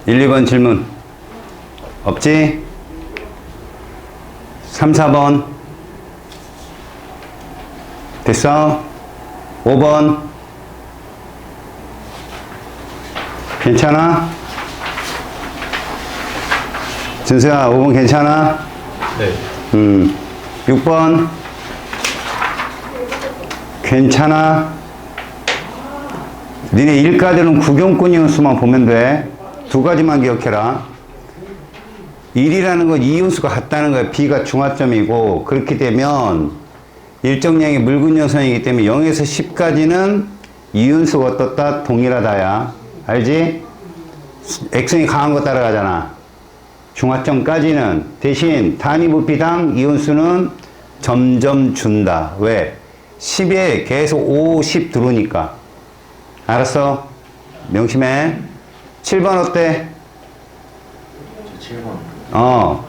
1, 2번 질문 없지? 3, 4번 됐어? 5번 괜찮아? 준수야 5번 괜찮아? 네. 6번 괜찮아? 니네 일가들은 구경꾼 수만 보면 돼. 두 가지만 기억해라. 1이라는 건 이윤수가 같다는 거야. B가 중화점이고, 그렇게 되면 일정량의 묽은 연선이기 때문에 0에서 10까지는 이윤수가 어떻다? 동일하다야. 알지? X이 강한 거 따라가잖아. 중화점까지는. 대신 단위 부피당 이윤수는 점점 준다. 왜? 10에 계속 5, 10 들어오니까. 알았어? 명심해. 7번 어때? 7번.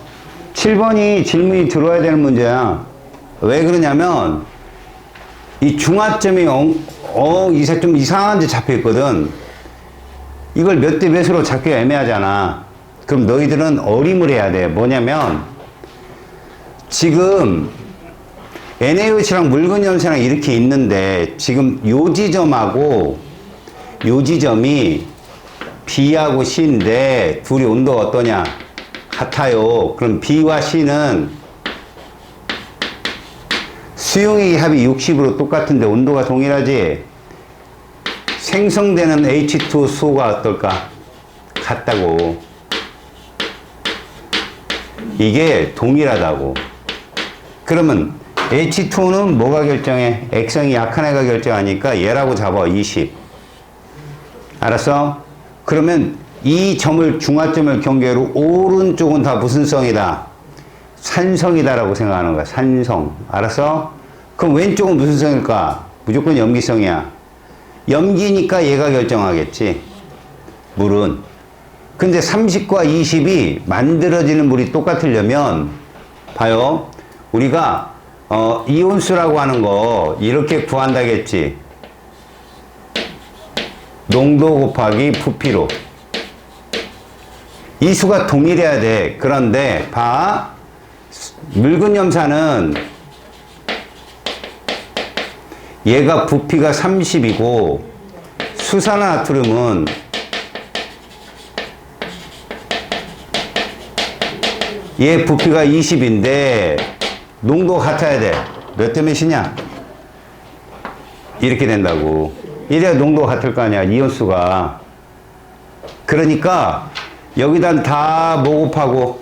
7번이 질문이 들어와야 되는 문제야. 왜 그러냐면, 이 중화점이 좀 이상한 데 잡혀 있거든. 이걸 몇 대 몇으로 잡기가 애매하잖아. 그럼 너희들은 어림을 해야 돼. 뭐냐면, 지금, NaOH랑 묽은 염소랑 이렇게 있는데, 지금 요 지점하고, 요 지점이 B하고 C인데 둘이 온도가 어떠냐? 같아요. 그럼 B와 C는 수용액의 합이 60으로 똑같은데 온도가 동일하지? 생성되는 H2 수가 어떨까? 같다고. 이게 동일하다고. 그러면 H2는 뭐가 결정해? 액성이 약한 애가 결정하니까 얘라고 잡아. 20. 알았어? 그러면 이 점을 중화점을 경계로 오른쪽은 다 무슨 성이다? 산성이다라고 생각하는 거야. 산성. 알았어? 그럼 왼쪽은 무슨 성일까? 무조건 염기성이야. 염기니까 얘가 결정하겠지. 물은. 근데 30과 20이 만들어지는 물이 똑같으려면 봐요. 우리가 이온수라고 하는 거 이렇게 구한다겠지. 농도 곱하기 부피로. 이 수가 동일해야 돼. 그런데 봐. 묽은 염산은 얘가 부피가 30이고 수산화나트륨은 얘 부피가 20인데 농도가 같아야 돼. 몇 대 몇이냐? 이렇게 된다고. 이래야 농도가 같을 거 아니야, 이온수가. 그러니까 여기다 다 모곱하고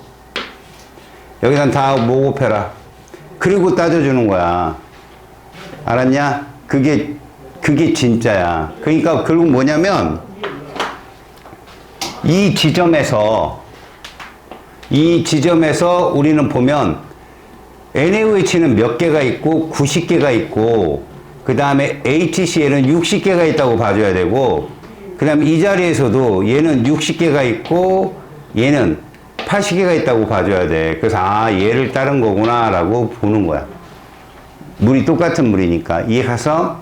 여기다 다 모곱해라. 그리고 따져주는 거야. 알았냐? 그게 진짜야. 그러니까 결국 뭐냐면 이 지점에서 우리는 보면 NaOH는 몇 개가 있고 90개가 있고 그 다음에 HCl은 60개가 있다고 봐줘야 되고 그 다음에 이 자리에서도 얘는 60개가 있고 얘는 80개가 있다고 봐줘야 돼. 그래서 얘를 따른 거구나 라고 보는 거야. 물이 똑같은 물이니까. 이해가서?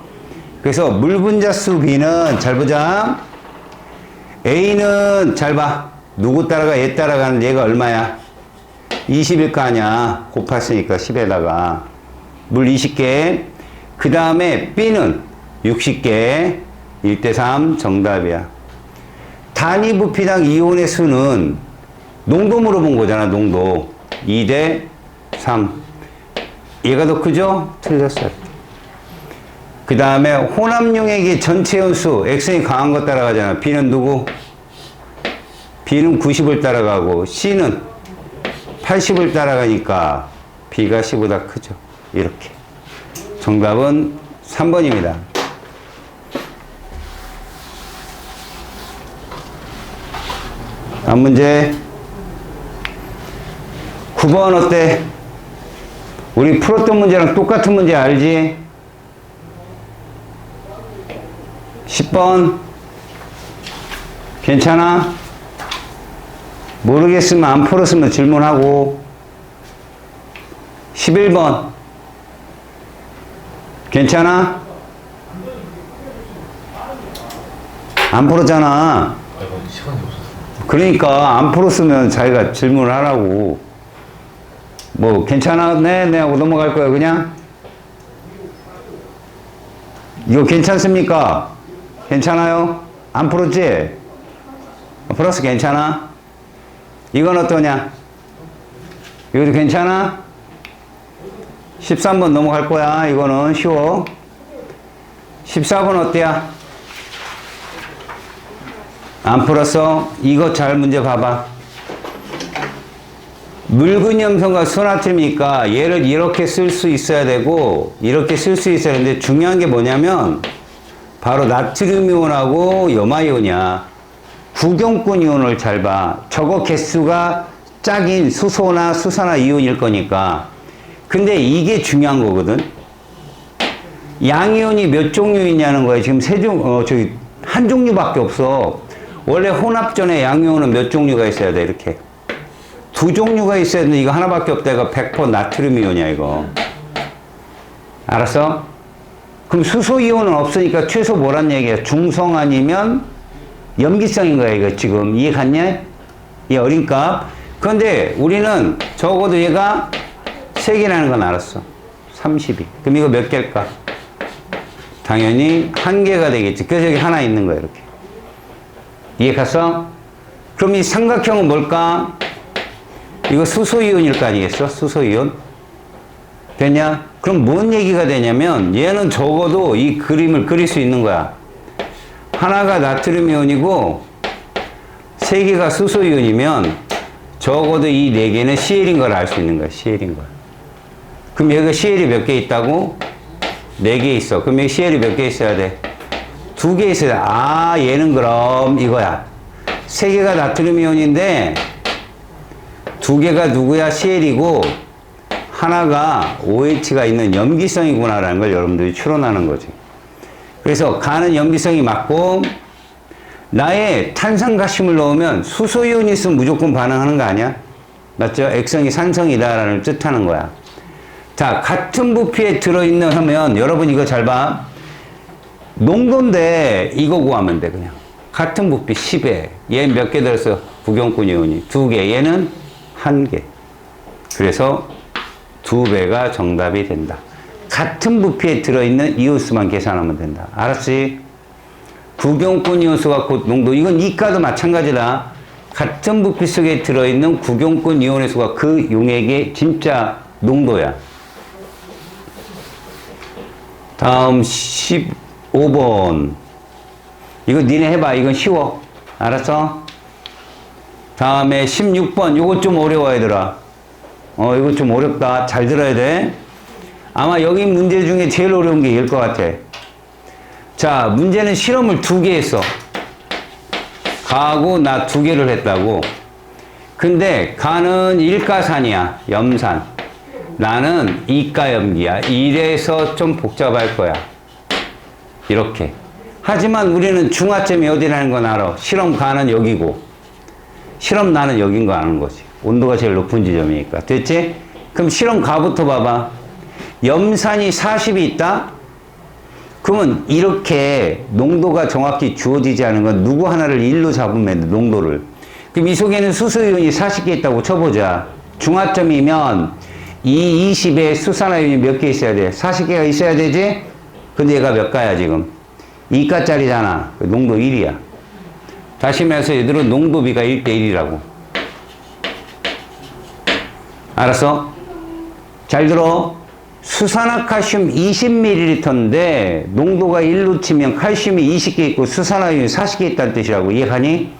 그래서 물 분자수 B는 잘 보자. A는 잘 봐. 누구 따라가? 얘 따라가는 얘가 얼마야? 20일 거 아니야. 곱했으니까 10에다가 물 20개. 그 다음에 B는 60개. 1대3 정답이야. 단위 부피당 이온의 수는 농도 물어본 거잖아. 농도 2대3. 얘가 더 크죠? 틀렸어. 그 다음에 혼합용액의 전체 연수 X이 강한 거 따라가잖아. B는 누구? B는 90을 따라가고 C는 80을 따라가니까 B가 C보다 크죠. 이렇게. 정답은 3번입니다. 다음 문제 9번 어때? 우리 풀었던 문제랑 똑같은 문제 알지? 10번 괜찮아? 모르겠으면 안 풀었으면 질문하고 11번 괜찮아? 안 풀었잖아. 시간이 없어서. 그러니까 안 풀었으면 자기가 질문을 하라고. 뭐 괜찮아? 네 하고 넘어갈 거야 그냥. 이거 괜찮습니까? 괜찮아요? 안 풀었지? 풀었어. 괜찮아? 이건 어떠냐? 이것도 괜찮아? 13번 넘어갈 거야. 이거는 쉬워. 14번 어때야? 안 풀었어? 이거 잘 문제 봐봐. 묽은 염소가 수나트륨이니까 얘를 이렇게 쓸 수 있어야 되고 이렇게 쓸 수 있어야 되는데 중요한 게 뭐냐면 바로 나트륨 이온하고 염화이온이야. 구경권 이온을 잘 봐. 저거 개수가 짝인 수소나 수산화 이온일 거니까. 근데 이게 중요한 거거든. 양이온이 몇 종류 있냐는 거예요. 지금 한 종류밖에 없어. 원래 혼합전에 양이온은 몇 종류가 있어야 돼, 이렇게. 두 종류가 있어야 되는데 이거 하나밖에 없다. 이거 100% 나트륨 이온이야, 이거. 알았어? 그럼 수소 이온은 없으니까 최소 뭐란 얘기야? 중성 아니면 염기성인 거야, 이거 지금. 이해 갔냐? 이 어린값. 그런데 우리는 적어도 얘가 3개라는 건 알았어. 32. 그럼 이거 몇 개일까? 당연히 1개가 되겠지. 그래서 여기 하나 있는 거야, 이렇게. 이해 갔어? 그럼 이 삼각형은 뭘까? 이거 수소이온일 거 아니겠어? 수소이온? 됐냐? 그럼 뭔 얘기가 되냐면 얘는 적어도 이 그림을 그릴 수 있는 거야. 하나가 나트륨 이온이고 3개가 수소이온이면 적어도 이 4개는 CL인 걸 알 수 있는 거야. CL인 걸. 그럼 여기가 CL이 몇 개 있다고? 4개 있어. 그럼 여기 CL이 몇 개 있어야 돼? 2개 있어야 돼. 아, 얘는 그럼 이거야. 3개가 나트륨 이온인데 2개가 누구야? CL이고 하나가 OH가 있는 염기성이구나라는 걸 여러분들이 추론하는 거지. 그래서 가는 염기성이 맞고 나의 탄산가심을 넣으면 수소이온이 있으면 무조건 반응하는 거 아니야? 맞죠? 액성이 산성이다라는 뜻하는 거야. 자, 같은 부피에 들어있는 하면 여러분 이거 잘 봐. 농도인데 이거 구하면 돼 그냥. 같은 부피 10에 얘 몇 개 들었어? 구경권 이온이 2개, 얘는 1개. 그래서 2배가 정답이 된다. 같은 부피에 들어있는 이온수만 계산하면 된다. 알았지? 구경권 이온수가 곧 농도. 이건 이과도 마찬가지다. 같은 부피 속에 들어있는 구경권 이온의 수가 그 용액의 진짜 농도야. 다음 15번. 이거 니네 해봐. 이건 쉬워. 알았어? 다음에 16번. 이거 좀 어려워 얘들아. 이거 좀 어렵다. 잘 들어야 돼. 아마 여기 문제 중에 제일 어려운 게 이일 것 같아. 자, 문제는 실험을 2개 했어. 가하고 나 2개를 했다고. 근데 가는 일가산이야. 염산. 나는 이가염기야. 이래서 좀 복잡할 거야. 이렇게. 하지만 우리는 중화점이 어디라는 건 알아. 실험 가는 여기고 실험 나는 여긴 거 아는 거지. 온도가 제일 높은 지점이니까. 됐지? 그럼 실험 가부터 봐봐. 염산이 40이 있다? 그러면 이렇게 농도가 정확히 주어지지 않은 건 누구 하나를 1로 잡으면 돼, 농도를. 그럼 이 속에는 수소이온이 40개 있다고 쳐보자. 중화점이면 이 20에 수산화이온이 몇 개 있어야 돼? 40개가 있어야 되지? 근데 얘가 몇 가야 지금? 2가짜리잖아. 농도 1이야. 다시 말해서 얘들은 농도비가 1대1이라고. 알았어? 잘 들어. 수산화칼슘 20ml인데 농도가 1로 치면 칼슘이 20개 있고 수산화이온이 40개 있다는 뜻이라고. 이해가니?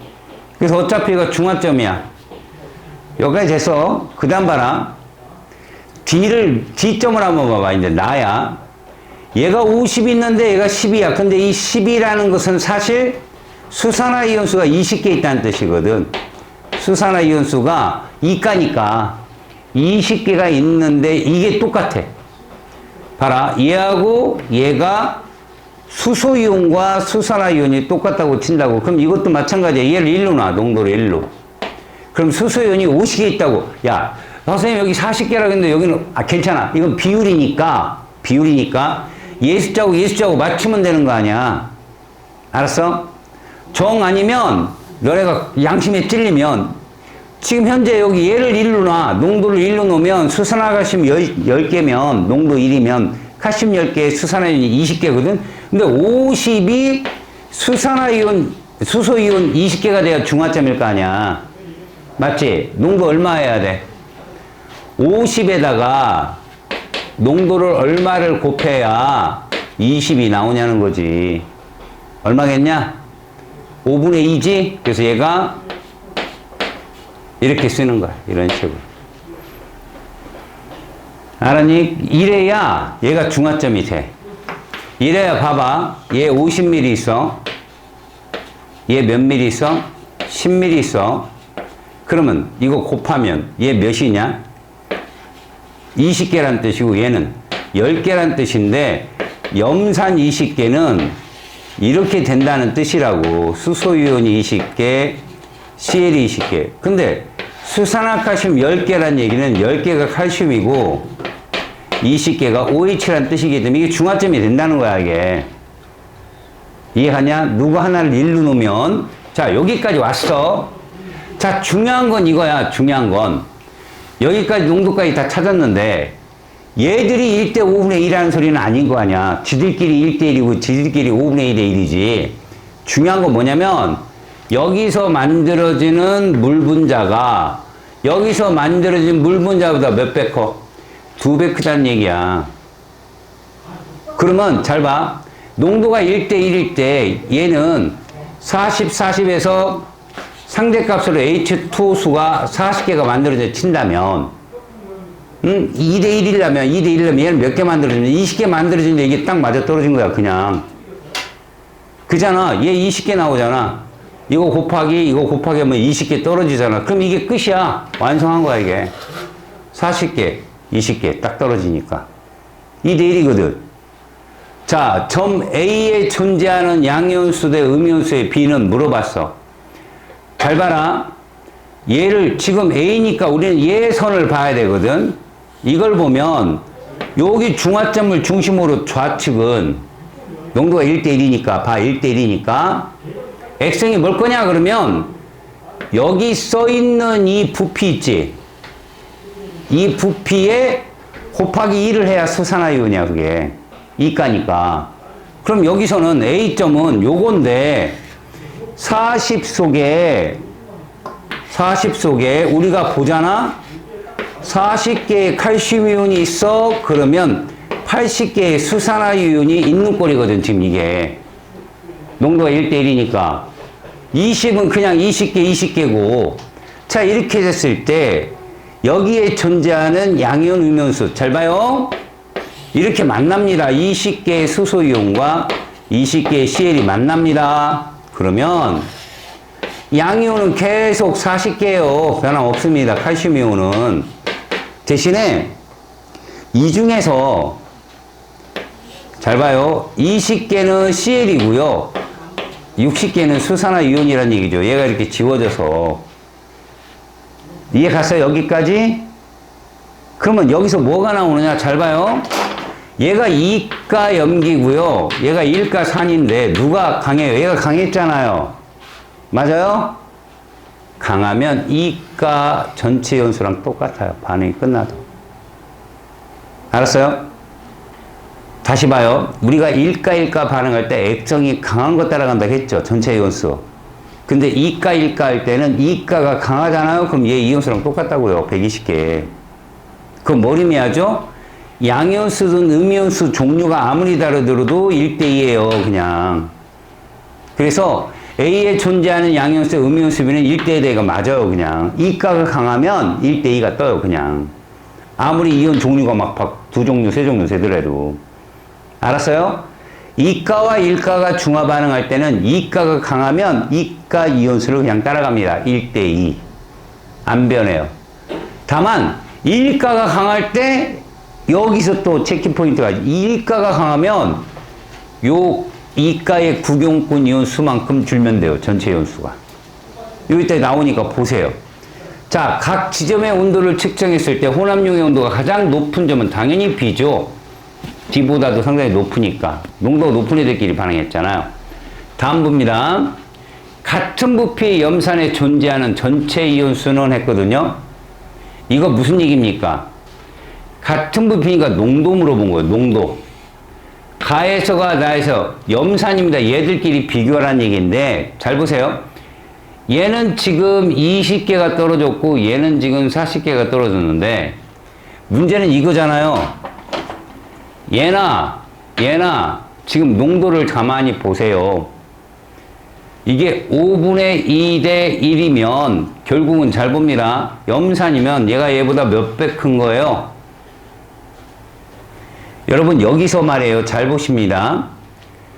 그래서 어차피 이거 중화점이야. 여기까지 됐어. 그 다음 봐라. D점을 한번 봐봐. 이제 나야. 얘가 50 있는데 얘가 10이야. 근데 이 10이라는 것은 사실 수산화이온수가 20개 있다는 뜻이거든. 수산화이온수가 이가니까 20개가 있는데 이게 똑같아. 봐라. 얘하고 얘가 수소이온과 수산화이온이 똑같다고 친다고. 그럼 이것도 마찬가지야. 얘를 1로 놔. 농도를 1로. 그럼 수소이온이 50개 있다고. 야, 선생님 여기 40개라 했는데 여기는 괜찮아. 이건 비율이니까 예수자고 예수자고 맞추면 되는 거 아니야. 알았어? 정 아니면 너네가 양심에 찔리면 지금 현재 여기 얘를 1로 놔. 농도를 1로 놓으면 수산화칼슘 10개면 농도 1이면 칼슘 10개, 수산화이온이 20개거든. 근데 50이 수산화이온, 수소이온 20개가 돼야 중화점일 거 아니야. 맞지? 농도 얼마 해야 돼? 50에다가 농도를 얼마를 곱해야 20이 나오냐는 거지. 얼마겠냐? 5분의 2지? 그래서 얘가 이렇게 쓰는 거야. 이런 식으로. 알았니? 이래야 얘가 중화점이 돼. 이래야 봐봐. 얘 50ml 있어. 얘 몇 ml 있어? 10ml 있어. 그러면 이거 곱하면 얘 몇이냐? 20개란 뜻이고 얘는 10개란 뜻인데 염산 20개는 이렇게 된다는 뜻이라고. 수소이온이 20개, CL이 20개. 근데 수산화칼슘 10개란 얘기는 10개가 칼슘이고 20개가 OH란 뜻이기 때문에 이게 중화점이 된다는 거야, 이게. 이해하냐? 누구 하나를 1로 놓으면. 자, 여기까지 왔어. 자, 중요한 건 이거야, 중요한 건. 여기까지 농도까지 다 찾았는데 얘들이 1대 5분의 1이라는 소리는 아닌 거 아니야. 지들끼리 1대 1이고 지들끼리 5분의 1의 1이지. 중요한 건 뭐냐면 여기서 만들어지는 물 분자가 여기서 만들어진 물 분자보다 몇 배 커? 2배 크다는 얘기야. 그러면 잘 봐. 농도가 1대 1일 때 얘는 40, 40에서 상대값으로 H2 수가 40개가 만들어져 친다면 2대 1이라면 2대 1이라면 얘는 몇 개 만들어지는데 20개 만들어지는데 이게 딱 맞아 떨어진 거야, 그냥. 그잖아. 얘 20개 나오잖아. 이거 곱하기 하면 20개 떨어지잖아. 그럼 이게 끝이야. 완성한 거야, 이게. 40개, 20개 딱 떨어지니까. 2대 1이거든. 자, 점 A에 존재하는 양이온수 대 음이온수의 비는 물어봤어. 잘 봐라. 얘를 지금 A니까 우리는 얘 선을 봐야 되거든. 이걸 보면 여기 중화점을 중심으로 좌측은 농도가 1대 1이니까 봐. 1대 1이니까 X형이 뭘 거냐 그러면 여기 써있는 이 부피 있지. 이 부피에 곱하기 1을 해야 수산화이온이야, 그게. 이가니까. 그럼 여기서는 A점은 요건데 40 속에 우리가 보잖아. 40개의 칼슘이온이 있어. 그러면 80개의 수산화이온이 있는 꼴이거든, 지금 이게. 농도가 1대 1이니까. 20은 그냥 20개고. 자, 이렇게 됐을 때 여기에 존재하는 양이온 음이온수. 잘 봐요. 이렇게 만납니다. 20개의 수소이온과 20개의 CL이 만납니다. 그러면 양이온은 계속 40개예요. 변함없습니다. 칼슘이온은. 대신에 이 중에서 잘 봐요. 20개는 CL이고요. 60개는 수산화이온이라는 얘기죠. 얘가 이렇게 지워져서. 이해 갔어요? 여기까지? 그러면 여기서 뭐가 나오느냐? 잘 봐요. 얘가 이가 염기고요. 얘가 일가 산인데 누가 강해요? 얘가 강했잖아요. 맞아요? 강하면 이가 전체 연수랑 똑같아요. 반응이 끝나도. 알았어요? 다시 봐요. 우리가 일가 반응할 때 액정이 강한 거 따라간다 했죠. 전체 연수. 근데 이가 할 때는 이가가 강하잖아요. 그럼 얘 이온수랑 똑같다고요. 120개. 그럼 뭘 의미하죠? 양이온수든 음이온수 종류가 아무리 다르더라도 1대2예요. 그냥. 그래서 A에 존재하는 양이온수, 음이온수 비는 1대2가 맞아요. 그냥. 이가가 강하면 1대2가 떠요. 그냥. 아무리 이온 종류가 막 2종류, 3종류 되더라도. 알았어요? 이가와 일가가 중화 반응할 때는 이가가 강하면 이가 이온수를 그냥 따라갑니다. 1대2. 안 변해요. 다만 일가가 강할 때 여기서 또 체킹 포인트가 일가가 강하면 요 이가의 구경권 이온 수만큼 줄면 돼요. 전체 이온 수가. 여기다 나오니까 보세요. 자, 각 지점의 온도를 측정했을 때 혼합용의 온도가 가장 높은 점은 당연히 B죠. D보다도 상당히 높으니까. 농도가 높은 애들끼리 반응했잖아요. 다음 봅니다. 같은 부피의 염산에 존재하는 전체 이온수는 했거든요. 이거 무슨 얘기입니까? 같은 부피니까 농도 물어본 거예요. 농도. 가에서가 나에서 염산입니다. 얘들끼리 비교하라는 얘기인데 잘 보세요. 얘는 지금 20개가 떨어졌고 얘는 지금 40개가 떨어졌는데 문제는 이거잖아요. 얘나 지금 농도를 가만히 보세요. 이게 5분의 2 대 1이면 결국은 잘 봅니다. 염산이면 얘가 얘보다 몇 배 큰 거예요? 여러분 여기서 말해요. 잘 보십니다.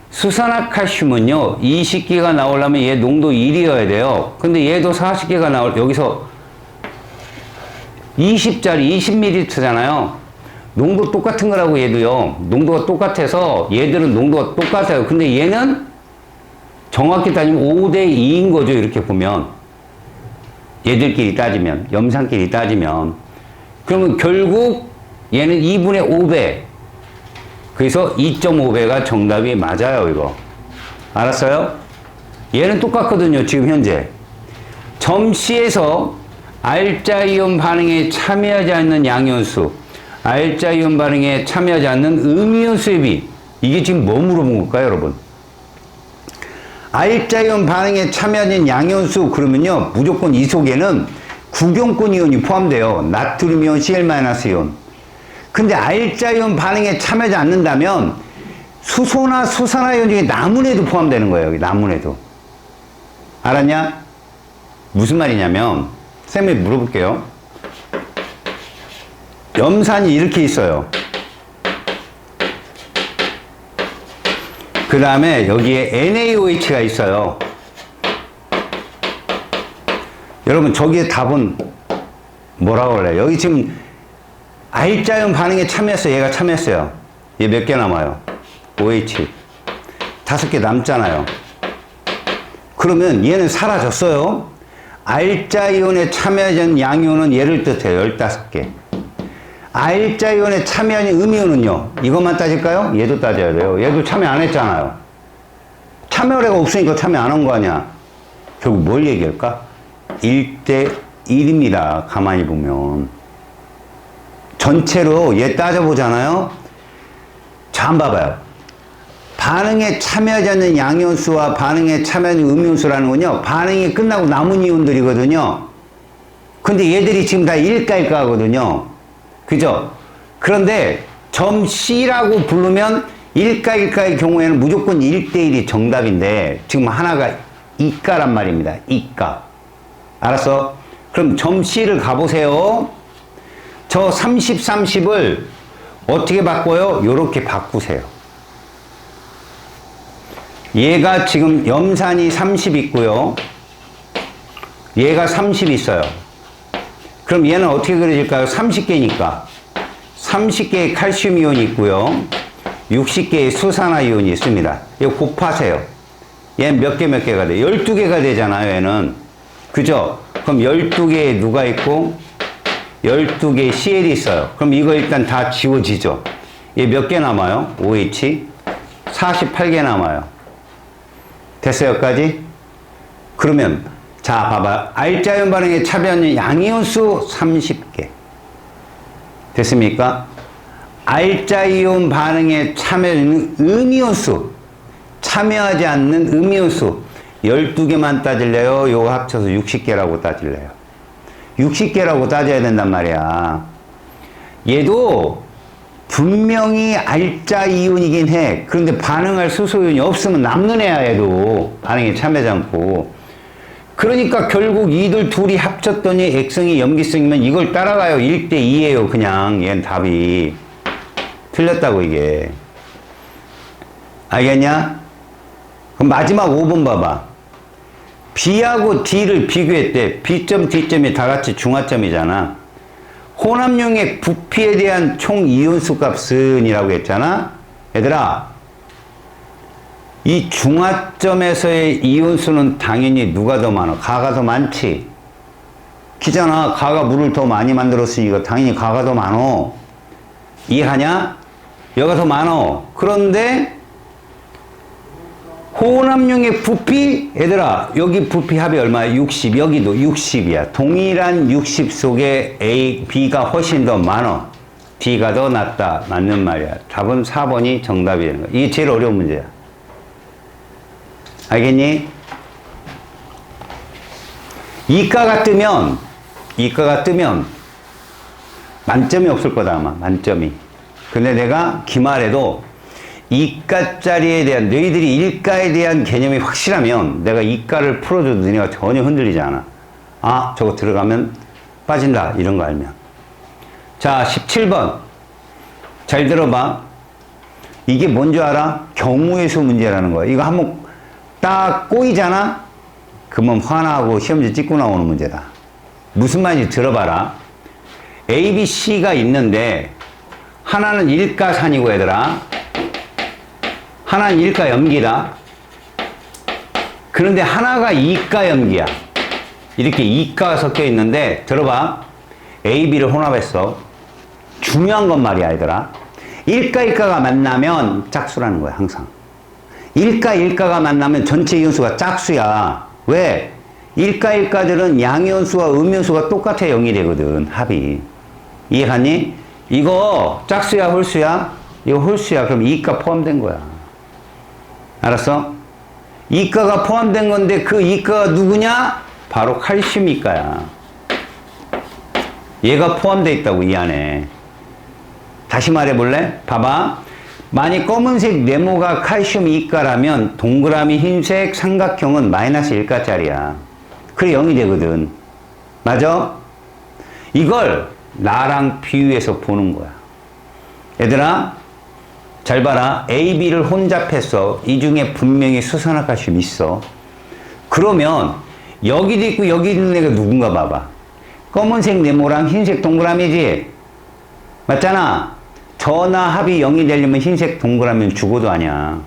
수산화칼슘은요 20개가 나오려면 얘 농도 1이어야 돼요. 근데 얘도 40개가 나올 여기서 20짜리 20ml잖아요. 농도 똑같은 거라고 얘도요. 농도가 똑같아서 얘들은 농도가 똑같아요. 근데 얘는 정확히 따지면 5대 2인 거죠. 이렇게 보면 얘들끼리 따지면 염산끼리 따지면 그러면 결국 얘는 2분의 5배 그래서 2.5배가 정답이 맞아요. 이거 알았어요? 얘는 똑같거든요. 지금 현재 점 C에서 알자이온 반응에 참여하지 않는 양이온수 알자이온 반응에 참여하지 않는 음이온수의 비 이게 지금 뭐 물어본 걸까요? 여러분 알자이온 반응에 참여하는 양이온수 그러면요 무조건 이 속에는 구경권 이온이 포함돼요. 나트륨 이온, Cl-이온. 근데 알자이온 반응에 참여하지 않는다면 수소나 수산화이온 중에 나무에도 포함되는 거예요. 여기 나무에도. 알았냐? 무슨 말이냐면 쌤이 물어볼게요. 염산이 이렇게 있어요. 그 다음에 여기에 NaOH가 있어요. 여러분 저기에 답은 뭐라고 할래요? 여기 지금 알자이온 반응에 참여했어요. 얘가 참여했어요. 얘 몇 개 남아요? OH 5개 남잖아요. 그러면 얘는 사라졌어요. 알자이온에 참여하지 않는 양이온은 얘를 뜻해요. 15개. 알자이온에 참여하는 음이온은요. 이것만 따질까요? 얘도 따져야 돼요. 얘도 참여 안 했잖아요. 참여례가 없으니까 참여 안 한 거 아니야. 결국 뭘 얘기할까? 1대 1입니다. 가만히 보면. 전체로 얘 따져보잖아요. 자, 한번 봐봐요. 반응에 참여하지 않는 양이온수와 반응에 참여하는 음이온수라는 건요. 반응이 끝나고 남은 이온들이거든요. 근데 얘들이 지금 다 1가 하거든요. 그죠? 그런데 점 C라고 부르면 1가의 경우에는 무조건 1대1이 정답인데 지금 하나가 2가란 말입니다. 2가. 알았어? 그럼 점 C를 가보세요. 저 30, 30을 어떻게 바꿔요? 요렇게 바꾸세요. 얘가 지금 염산이 30 있고요. 얘가 30 있어요. 그럼 얘는 어떻게 그려질까요? 30개니까 30개의 칼슘 이온이 있고요. 60개의 수산화 이온이 있습니다. 이거 곱하세요. 얘는 몇 개가 돼요? 12개가 되잖아요. 얘는. 그죠? 그럼 12개에 누가 있고 12개의 CL이 있어요. 그럼 이거 일단 다 지워지죠. 얘 몇 개 남아요? OH 48개 남아요. 됐어요? 여기까지? 그러면 자 봐봐. 알자이온 반응에 참여하는 양이온수 30개. 됐습니까? 알자이온 반응에 참여하는 음이온수 참여하지 않는 음이온수 12개만 따질래요? 요거 합쳐서 60개라고 따질래요? 60개라고 따져야 된단 말이야. 얘도 분명히 알자이온이긴 해. 그런데 반응할 수소이온이 없으면 남는 애야. 얘도 반응에 참여하지 않고. 그러니까 결국 이들 둘이 합쳤더니 액성이 염기성이면 이걸 따라가요. 1대 2예요. 그냥 얘는 답이. 틀렸다고 이게. 알겠냐? 그럼 마지막 5번 봐봐. B하고 D를 비교했대. B점, D점이 다 같이 중화점이잖아. 혼합용액 부피에 대한 총 이온수 값은 이라고 했잖아. 얘들아, 이 중화점에서의 이온수는 당연히 누가 더 많아? 가가 더 많지. 기잖아. 가가 물을 더 많이 만들었으니까 당연히 가가 더 많어. 이해하냐? 여가 더 많어. 그런데 혼합용의 부피, 얘들아, 여기 부피 합이 얼마야? 60, 여기도 60이야. 동일한 60 속에 A, B가 훨씬 더 많아. D가 더 낫다. 맞는 말이야. 답은 4번이 정답이 되는 거야. 이게 제일 어려운 문제야. 알겠니? 이가가 뜨면 만점이 없을 거다, 아마. 만점이. 근데 내가 기말에도 이가짜리에 대한, 너희들이 일가에 대한 개념이 확실하면 내가 이가를 풀어줘도 너희가 전혀 흔들리지 않아. 아, 저거 들어가면 빠진다. 이런 거 알면. 자, 17번. 잘 들어봐. 이게 뭔지 알아? 경우의 수 문제라는 거야. 이거 한번 딱 꼬이잖아? 그러면 화나고 시험지 찍고 나오는 문제다. 무슨 말인지 들어봐라. A, B, C가 있는데 하나는 일가산이고 얘들아. 하나는 일가염기다. 그런데 하나가 이가염기야. 이렇게 이가가 섞여 있는데 들어봐. A, B를 혼합했어. 중요한 건 말이야 얘들아. 일가가 만나면 짝수라는 거야 항상. 일가가 만나면 전체 이온수가 짝수야. 왜? 일가들은 양이온수와 음이온수가 똑같아 0이 되거든. 합이. 이해갔니? 이거 짝수야 홀수야? 이거 홀수야. 그럼 이가 포함된 거야. 알았어? 이가가 포함된 건데 그 이가가 누구냐? 바로 칼슘 이가야. 얘가 포함되어 있다고 이 안에. 다시 말해볼래? 봐봐. 만약 검은색 네모가 칼슘 이가라면 동그라미 흰색 삼각형은 마이너스 1가짜리야. 그래 0이 되거든. 맞아? 이걸 나랑 비유해서 보는 거야. 얘들아 잘 봐라. A, B를 혼잡했어. 이 중에 분명히 수산화칼슘이 있어. 그러면 여기도 있고 여기 있는 애가 누군가 봐봐. 검은색 네모랑 흰색 동그라미지? 맞잖아. 전화 합이 0이 되려면 흰색 동그라미는 죽어도 아니야.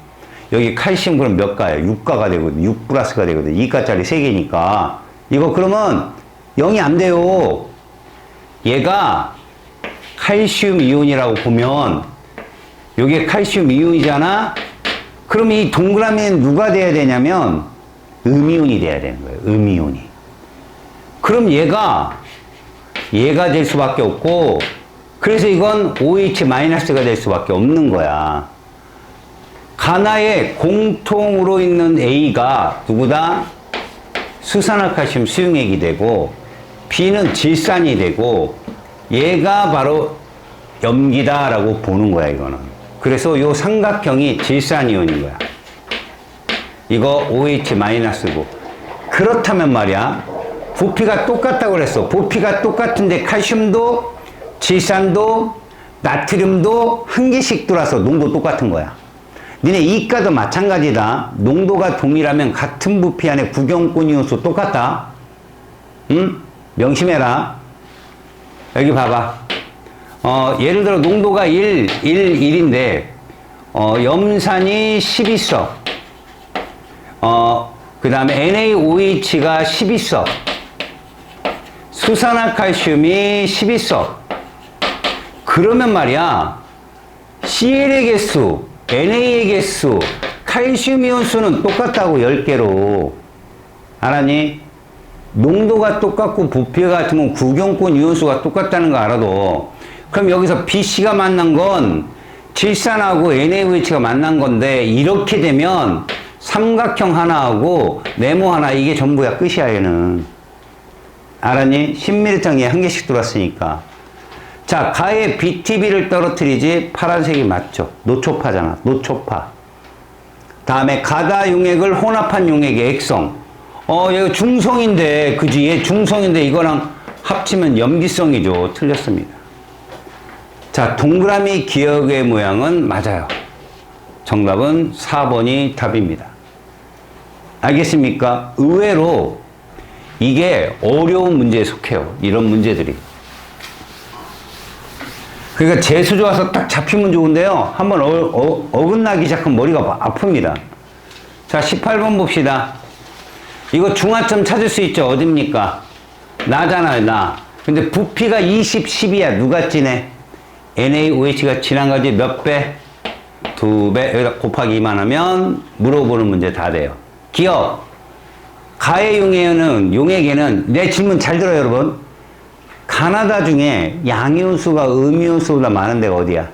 여기 칼슘 그럼 몇 가야? 6가가 되거든. 6 플러스가 되거든. 2가짜리 3개니까. 이거 그러면 0이 안 돼요. 얘가 칼슘 이온이라고 보면 요게 칼슘 이온이잖아? 그럼 이 동그라미는 누가 돼야 되냐면 음이온이 돼야 되는 거예요. 음이온이. 그럼 얘가 될 수밖에 없고 그래서 이건 OH-가 될 수밖에 없는 거야. 가나에 공통으로 있는 A가 누구다? 수산화칼슘 수용액이 되고 B는 질산이 되고 얘가 바로 염기다라고 보는 거야 이거는. 그래서 요 삼각형이 질산이온인 거야. 이거 OH-고. 그렇다면 말이야. 부피가 똑같다고 그랬어. 부피가 똑같은데 칼슘도 질산도 나트륨도 한 개씩 들어와서 농도 똑같은 거야. 니네 이가도 마찬가지다. 농도가 동일하면 같은 부피 안에 구경권 이온수 똑같다. 응? 명심해라. 여기 봐봐. 예를 들어 농도가 1인데 염산이 10 있어. 그 다음에 NaOH가 10 있어. 수산화칼슘이 10 있어. 그러면 말이야 CL의 개수, NA의 개수, 칼슘 이온 수는 똑같다고 10개로. 알았니? 농도가 똑같고 부피가 같으면 구경권 이온수가 똑같다는 거 알아도 그럼 여기서 BC가 만난 건 질산하고 NaOH가 만난 건데 이렇게 되면 삼각형 하나하고 네모 하나 이게 전부야. 끝이야 얘는. 알았니? 10ml장에 한 개씩 들어왔으니까. 자, 가에 BTB를 떨어뜨리지. 파란색이 맞죠. 노초파잖아. 노초파. 다음에 가다 용액을 혼합한 용액의 액성. 얘가 중성인데, 그지? 얘 중성인데 이거랑 합치면 염기성이죠. 틀렸습니다. 자, 동그라미 기억의 모양은 맞아요. 정답은 4번이 답입니다. 알겠습니까? 의외로 이게 어려운 문제에 속해요. 이런 문제들이. 그러니까 재수 좋아서 딱 잡히면 좋은데요. 한번 어긋나기 시작하면 머리가 아픕니다. 자, 18번 봅시다. 이거 중화점 찾을 수 있죠? 어딥니까? 나잖아요, 나. 근데 부피가 20, 10이야. 누가 진해? NaOH가 진한 거지 몇 배? 2배, 여기다 곱하기 2만 하면 물어보는 문제 다 돼요. 기억. 가의 용액에는, 내 질문 잘 들어요, 여러분. 가나다 중에 양이온수가 음이온수보다 많은 데가 어디야?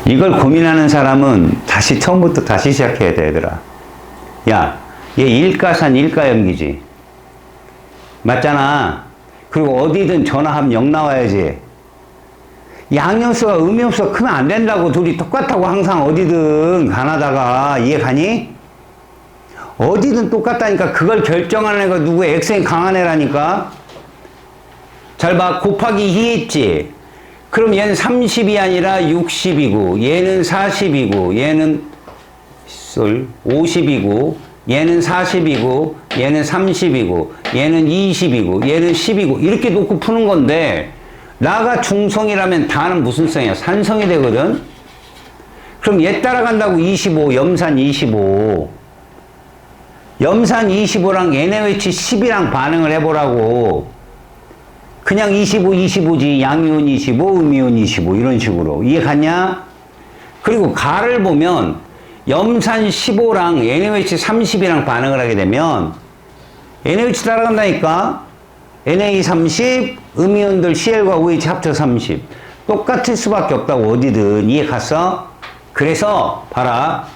이걸 고민하는 사람은 처음부터 다시 시작해야 돼, 얘들아. 야, 얘 일가산 일가염기지. 맞잖아. 그리고 어디든 전화하면 0 나와야지. 양이온수가 음이온수가 크면 안 된다고. 둘이 똑같다고 항상 어디든 가나다가. 이해 가니? 어디든 똑같다니까. 그걸 결정하는 애가 누구야? 엑센 강한 애라니까. 잘 봐. 곱하기 2 했지. 그럼 얘는 30이 아니라 60이고, 얘는 40이고, 얘는 50이고, 얘는 40이고, 얘는 30이고, 얘는 20이고, 얘는 10이고, 이렇게 놓고 푸는 건데, 나가 중성이라면 다는 무슨 성이야? 산성이 되거든? 그럼 얘 따라간다고 25, 염산 25. 염산 25랑 NaOH 10이랑 반응을 해보라고. 그냥 25, 25지. 양이온 25, 음이온 25. 이런 식으로. 이해 갔냐? 그리고 가를 보면 염산 15랑 NaOH 30이랑 반응을 하게 되면 NaOH 따라간다니까? Na 30, 음이온들 Cl과 OH 합쳐 30. 똑같을 수밖에 없다고 어디든. 이해 갔어? 그래서 봐라.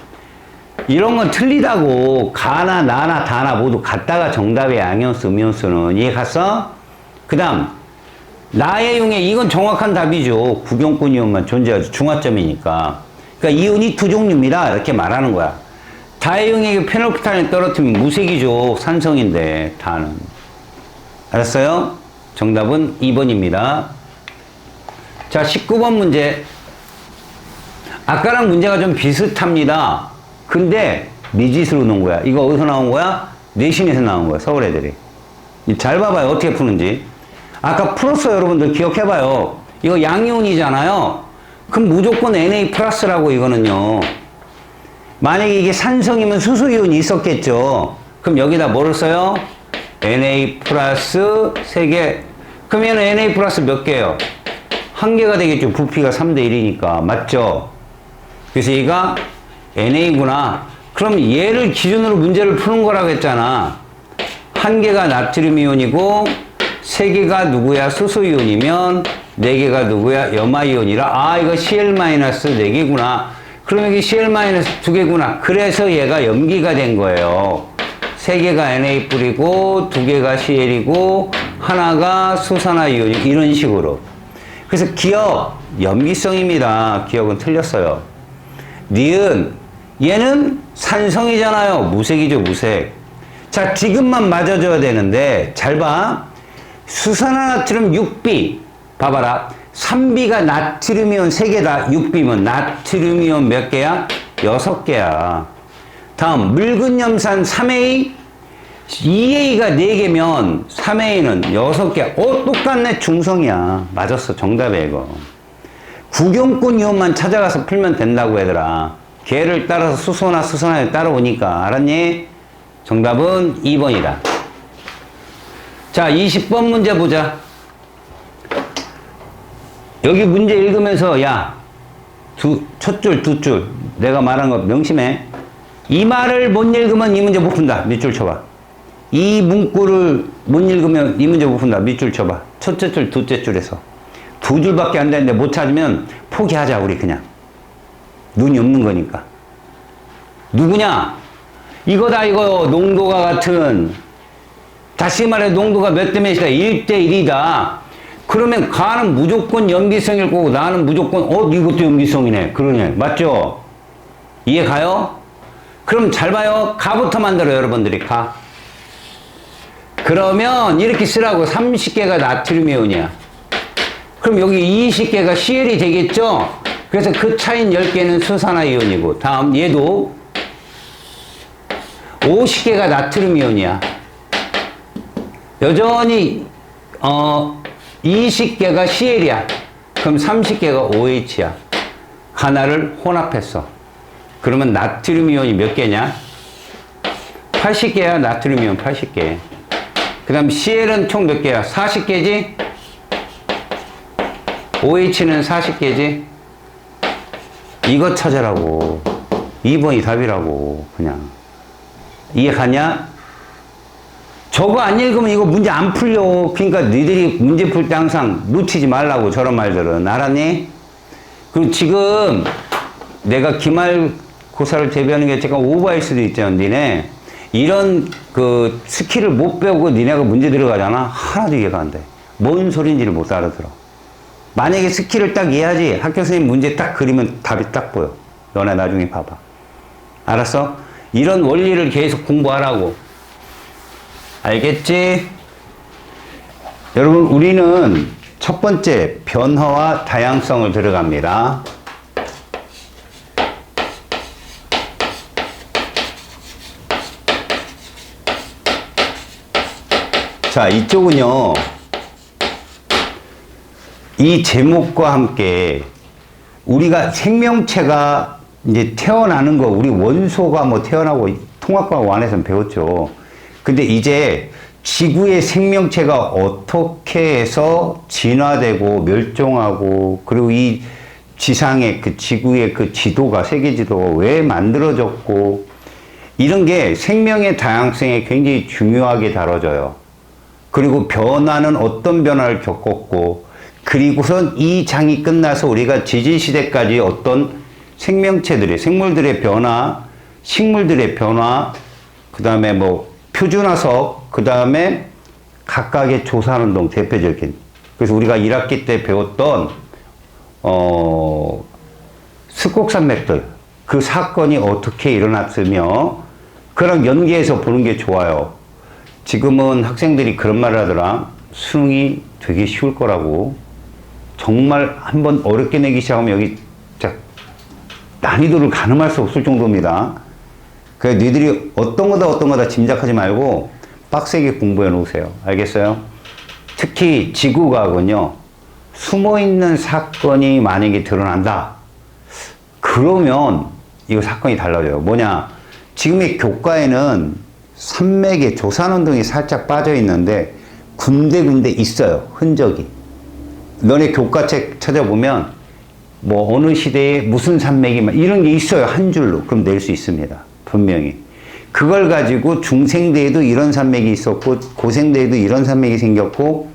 이런 건 틀리다고. 가나 나나 다나 모두 같다가 정답의 양이온수, 음이온수는. 이해 갔어? 그 다음 나의 용액, 이건 정확한 답이죠. 구경권 이온만 존재하죠. 중화점이니까. 그러니까 이온이 두 종류입니다. 이렇게 말하는 거야. 다의 용액에 페놀피탄을 떨어뜨리면 무색이죠. 산성인데 다는. 알았어요? 정답은 2번입니다. 자, 19번 문제. 아까랑 문제가 좀 비슷합니다. 근데 미지수로 놓은 거야. 이거 어디서 나온 거야? 내신에서 나온 거야. 서울 애들이. 잘 봐봐요. 어떻게 푸는지. 아까 풀었어요. 여러분들 기억해봐요. 이거 양이온이잖아요. 그럼 무조건 Na 플러스라고 이거는요. 만약에 이게 산성이면 수소이온이 있었겠죠. 그럼 여기다 뭐를 써요? Na 플러스 3개. 그러면 Na 플러스 몇 개예요? 1개가 되겠죠. 부피가 3대 1이니까. 맞죠? 그래서 얘가 Na구나. 그럼 얘를 기준으로 문제를 푸는 거라고 했잖아. 1개가 나트륨 이온이고 3개가 누구야? 수소 이온이면 4개가 누구야? 염화 이온이라. 아, 이거 Cl-4개구나. 그럼 여기 Cl-2개구나. 그래서 얘가 염기가 된 거예요. 3개가 Na 뿌리고 2개가 Cl이고 하나가 수산화 이온이, 이런 식으로. 그래서 기억, 염기성입니다. 기억은 틀렸어요. 니은, 얘는 산성이잖아요. 무색이죠, 무색. 자, 지금만 맞아줘야 되는데, 잘 봐. 수산화나트륨 6B. 봐봐라. 3B가 나트륨이온 3개다. 6B면 나트륨이온 몇 개야? 6개야. 다음, 묽은 염산 3A. 2A가 4개면 3A는 6개. 똑같네. 중성이야. 맞았어. 정답이야, 이거. 구경권 이온만 찾아가서 풀면 된다고, 얘들아. 걔를 따라서 수소나 따라오니까. 알았니? 정답은 2번이다. 자, 20번 문제 보자. 여기 문제 읽으면서, 야, 첫 줄, 두 줄. 내가 말한 거 명심해. 이 말을 못 읽으면 이 문제 못 푼다. 밑줄 쳐봐. 이 문구를 못 읽으면 이 문제 못 푼다. 밑줄 쳐봐. 첫째 줄, 둘째 줄에서. 2줄밖에 안 되는데 못 찾으면 포기하자, 우리 그냥. 눈이 없는 거니까. 누구냐? 이거다, 이거. 농도가 같은. 다시 말해, 농도가 몇 대 몇이다? 1대 1이다. 그러면 가는 무조건 염기성일 거고, 나는 무조건, 이것도 염기성이네. 그러네. 맞죠? 이해 가요? 그럼 잘 봐요. 가부터 만들어요, 여러분들이. 가. 그러면 이렇게 쓰라고. 30개가 나트륨 이온이야. 그럼 여기 20개가 Cl이 되겠죠? 그래서 그 차인 10개는 수산화 이온이고, 다음 얘도 50개가 나트륨 이온이야. 여전히 20개가 Cl이야. 그럼 30개가 OH야. 하나를 혼합했어. 그러면 나트륨 이온이 몇 개냐? 80개야. 나트륨이면 80개. 그 다음 CL은 총 몇 개야? 40개지? OH는 40개지? 이거 찾으라고. 2번이 답이라고. 그냥. 이해 가냐? 저거 안 읽으면 이거 문제 안 풀려. 그러니까 너희들이 문제 풀 때 항상 놓치지 말라고, 저런 말들은. 알았니? 그리고 지금 내가 기말고사를 대비하는 게 잠깐 오버할 수도 있잖아. 니네 이런 그 스킬을 못 배우고 니네가 문제 들어가잖아. 하나도 이해가 안 돼. 뭔 소린지를 못 알아들어. 만약에 스킬을 딱 이해하지, 학교 선생님 문제 딱 그리면 답이 딱 보여. 너네 나중에 봐봐. 알았어? 이런 원리를 계속 공부하라고. 알겠지? 여러분, 우리는 첫 번째 변화와 다양성을 들어갑니다. 자, 이쪽은요, 이 제목과 함께 우리가 생명체가 이제 태어나는 거, 우리 원소가 뭐 태어나고 통합과학 1에서는 배웠죠. 근데 이제 지구의 생명체가 어떻게 해서 진화되고 멸종하고, 그리고 이 지상의 그 지구의 그 지도가, 세계 지도가 왜 만들어졌고, 이런 게 생명의 다양성에 굉장히 중요하게 다뤄져요. 그리고 변화는 어떤 변화를 겪었고, 그리고선 이 장이 끝나서 우리가 지진시대까지 어떤 생명체들의, 생물들의 변화, 식물들의 변화, 그 다음에 뭐 표준화석, 그 다음에 각각의 조산운동 대표적인. 그래서 우리가 1학기 때 배웠던 습곡산맥들, 그 사건이 어떻게 일어났으며 그랑 연계해서 보는 게 좋아요. 지금은 학생들이 그런 말을 하더라. 수능이 되게 쉬울 거라고. 정말 한번 어렵게 내기 시작하면 여기 진짜 난이도를 가늠할 수 없을 정도입니다. 그래서 너희들이 어떤 거다 짐작하지 말고 빡세게 공부해 놓으세요. 알겠어요? 특히 지구과학은요, 숨어있는 사건이 만약에 드러난다. 그러면 이거 사건이 달라져요. 뭐냐? 지금의 교과에는 산맥에 조산운동이 살짝 빠져 있는데 군데군데 있어요. 흔적이. 너네 교과책 찾아보면 뭐 어느 시대에 무슨 산맥이 이런 게 있어요. 한 줄로. 그럼 낼 수 있습니다. 분명히. 그걸 가지고 중생대에도 이런 산맥이 있었고 고생대에도 이런 산맥이 생겼고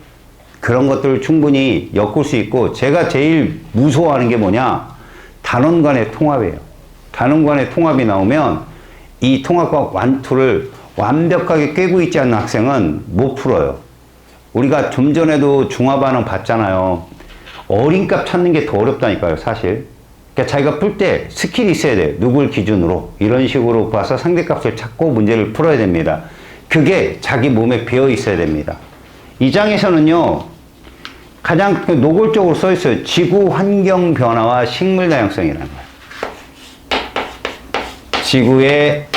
그런 것들을 충분히 엮을 수 있고, 제가 제일 무서워하는 게 뭐냐? 단원 간의 통합이에요. 단원 간의 통합이 나오면 이 통합과 완투를 완벽하게 꿰고 있지 않는 학생은 못 풀어요. 우리가 좀 전에도 중화반응 봤잖아요. 어린값 찾는 게 더 어렵다니까요, 사실. 그러니까 자기가 풀 때 스킬이 있어야 돼요. 누굴 기준으로. 이런 식으로 봐서 상대값을 찾고 문제를 풀어야 됩니다. 그게 자기 몸에 배어 있어야 됩니다. 이 장에서는요, 가장 노골적으로 써 있어요. 지구 환경 변화와 식물 다양성이라는 거예요. 지구의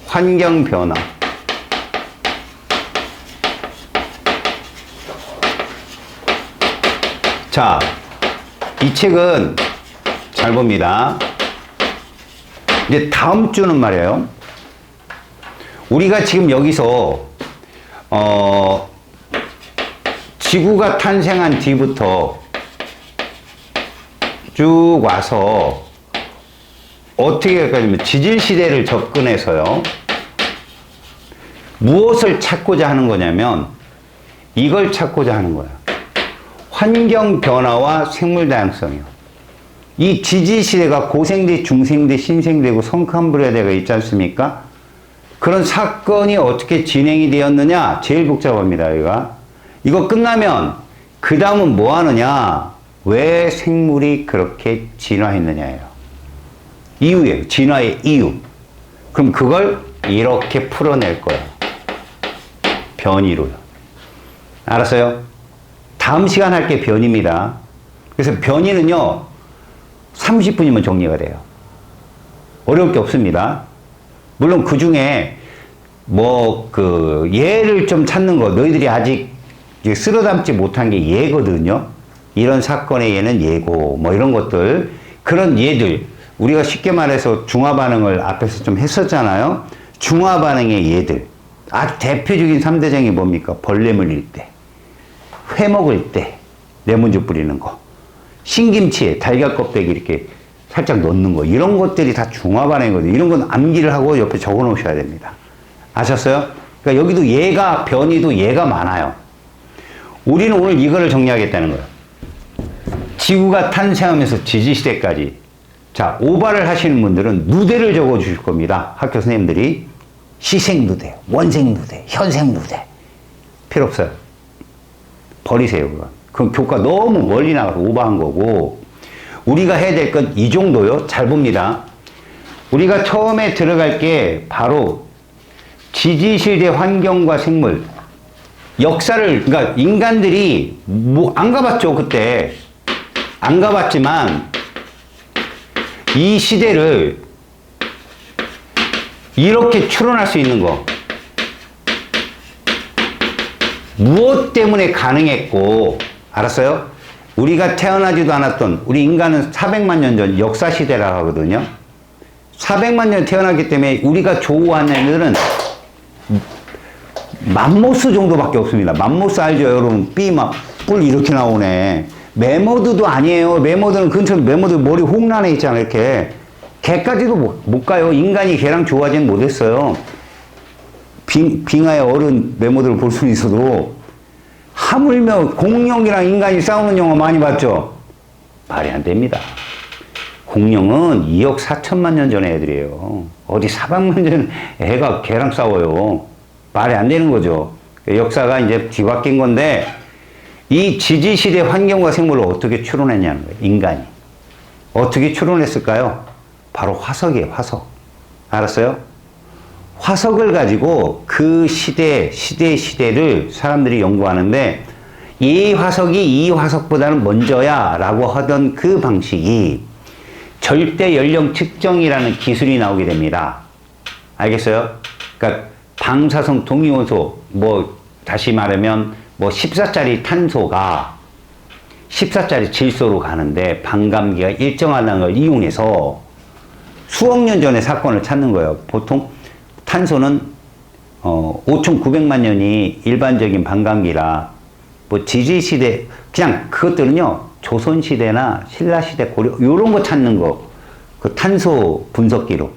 환경 변화. 자, 이 책은 잘 봅니다. 이제 다음 주는 말이에요. 우리가 지금 여기서 지구가 탄생한 뒤부터 쭉 와서 어떻게 할까요? 지질 시대를 접근해서요. 무엇을 찾고자 하는 거냐면 이걸 찾고자 하는 거예요. 환경 변화와 생물 다양성이요. 이 지질 시대가 고생대, 중생대, 신생대고 성칸브레대가 있지 않습니까? 그런 사건이 어떻게 진행이 되었느냐? 제일 복잡합니다, 여기가. 이거 끝나면 그 다음은 뭐 하느냐? 왜 생물이 그렇게 진화했느냐예요. 이유예요. 진화의 이유. 그럼 그걸 이렇게 풀어낼 거예요. 변이로요. 알았어요? 다음 시간 할 게 변입니다. 그래서 변이는요, 30분이면 정리가 돼요. 어려울 게 없습니다. 물론 그 중에 뭐 예를 좀 찾는 거, 너희들이 아직 쓸어 담지 못한 게 예거든요. 이런 사건의 예는 예고, 뭐 이런 것들, 그런 예들, 우리가 쉽게 말해서 중화 반응을 앞에서 좀 했었잖아요. 중화 반응의 얘들. 아주 대표적인 3대장이 뭡니까? 벌레 물릴 때, 회 먹을 때 레몬즙 뿌리는 거, 신김치에 달걀 껍데기 이렇게 살짝 넣는 거, 이런 것들이 다 중화 반응이거든요. 이런 건 암기를 하고 옆에 적어 놓으셔야 됩니다. 아셨어요? 그러니까 여기도 얘가, 변이도 얘가 많아요. 우리는 오늘 이거를 정리하겠다는 거예요. 지구가 탄생하면서 지지시대까지. 자, 오발을 하시는 분들은 누대를 적어 주실 겁니다. 학교 선생님들이. 시생누대, 원생누대, 현생누대. 필요 없어요. 버리세요, 그건. 그럼 교과 너무 멀리 나가서 오버한 거고, 우리가 해야 될 건 이 정도요. 잘 봅니다. 우리가 처음에 들어갈 게 바로 지지시대 환경과 생물. 역사를, 그러니까 인간들이 뭐 안 가봤죠, 그때. 안 가봤지만, 이 시대를 이렇게 추론할 수 있는 거. 무엇 때문에 가능했고, 알았어요? 우리가 태어나지도 않았던, 우리 인간은 400만 년 전 역사시대라고 하거든요. 400만 년 태어났기 때문에 우리가 조우하는 애들은 맘모스 정도밖에 없습니다. 맘모스 알죠, 여러분? 삐 막, 뿔 이렇게 나오네. 매머드도 아니에요. 매머드는 근처 매머드 머리 홍란에 있잖아, 이렇게. 개까지도 못 가요. 인간이 개랑 좋아하지는 못했어요. 빙하의 어른 매머드를 볼 수는 있어도, 하물며 공룡이랑 인간이 싸우는 영화 많이 봤죠? 말이 안 됩니다. 공룡은 2억 4천만 년 전의 애들이에요. 어디 400만 년 애가 개랑 싸워요. 말이 안 되는 거죠. 역사가 이제 뒤바뀐 건데, 이 지지시대 환경과 생물을 어떻게 추론했냐는 거예요, 인간이. 어떻게 추론했을까요? 바로 화석이에요, 화석. 알았어요? 화석을 가지고 그 시대를 사람들이 연구하는데, 이 화석이 이 화석보다는 먼저야 라고 하던 그 방식이 절대 연령 측정이라는 기술이 나오게 됩니다. 알겠어요? 그러니까 방사성 동위원소, 뭐 다시 말하면 뭐 14짜리 탄소가 14짜리 질소로 가는데 반감기가 일정하다는 걸 이용해서 수억 년 전에 사건을 찾는 거예요. 보통 탄소는 5,900만 년이 일반적인 반감기라, 뭐 지지시대, 그냥 그것들은요, 조선시대나 신라시대, 고려, 요런 거 찾는 거, 그 탄소 분석기로.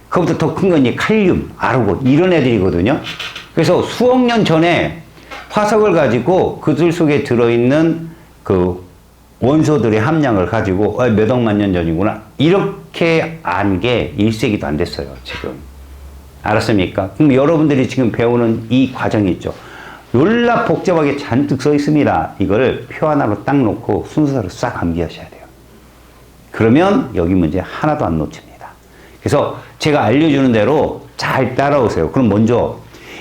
그것보다 더 큰 건 이 칼륨, 아르곤, 이런 애들이거든요. 그래서 수억 년 전에 화석을 가지고 그들 속에 들어있는 그 원소들의 함량을 가지고 몇 억만 년 전이구나, 이렇게 안 게 1세기도 안 됐어요, 지금. 알았습니까? 그럼 여러분들이 지금 배우는 이 과정이 있죠. 놀라 복잡하게 잔뜩 써 있습니다. 이걸 표 하나로 딱 놓고 순서대로 싹 암기하셔야 돼요. 그러면 여기 문제 하나도 안 놓칩니다. 그래서 제가 알려주는 대로 잘 따라오세요. 그럼 먼저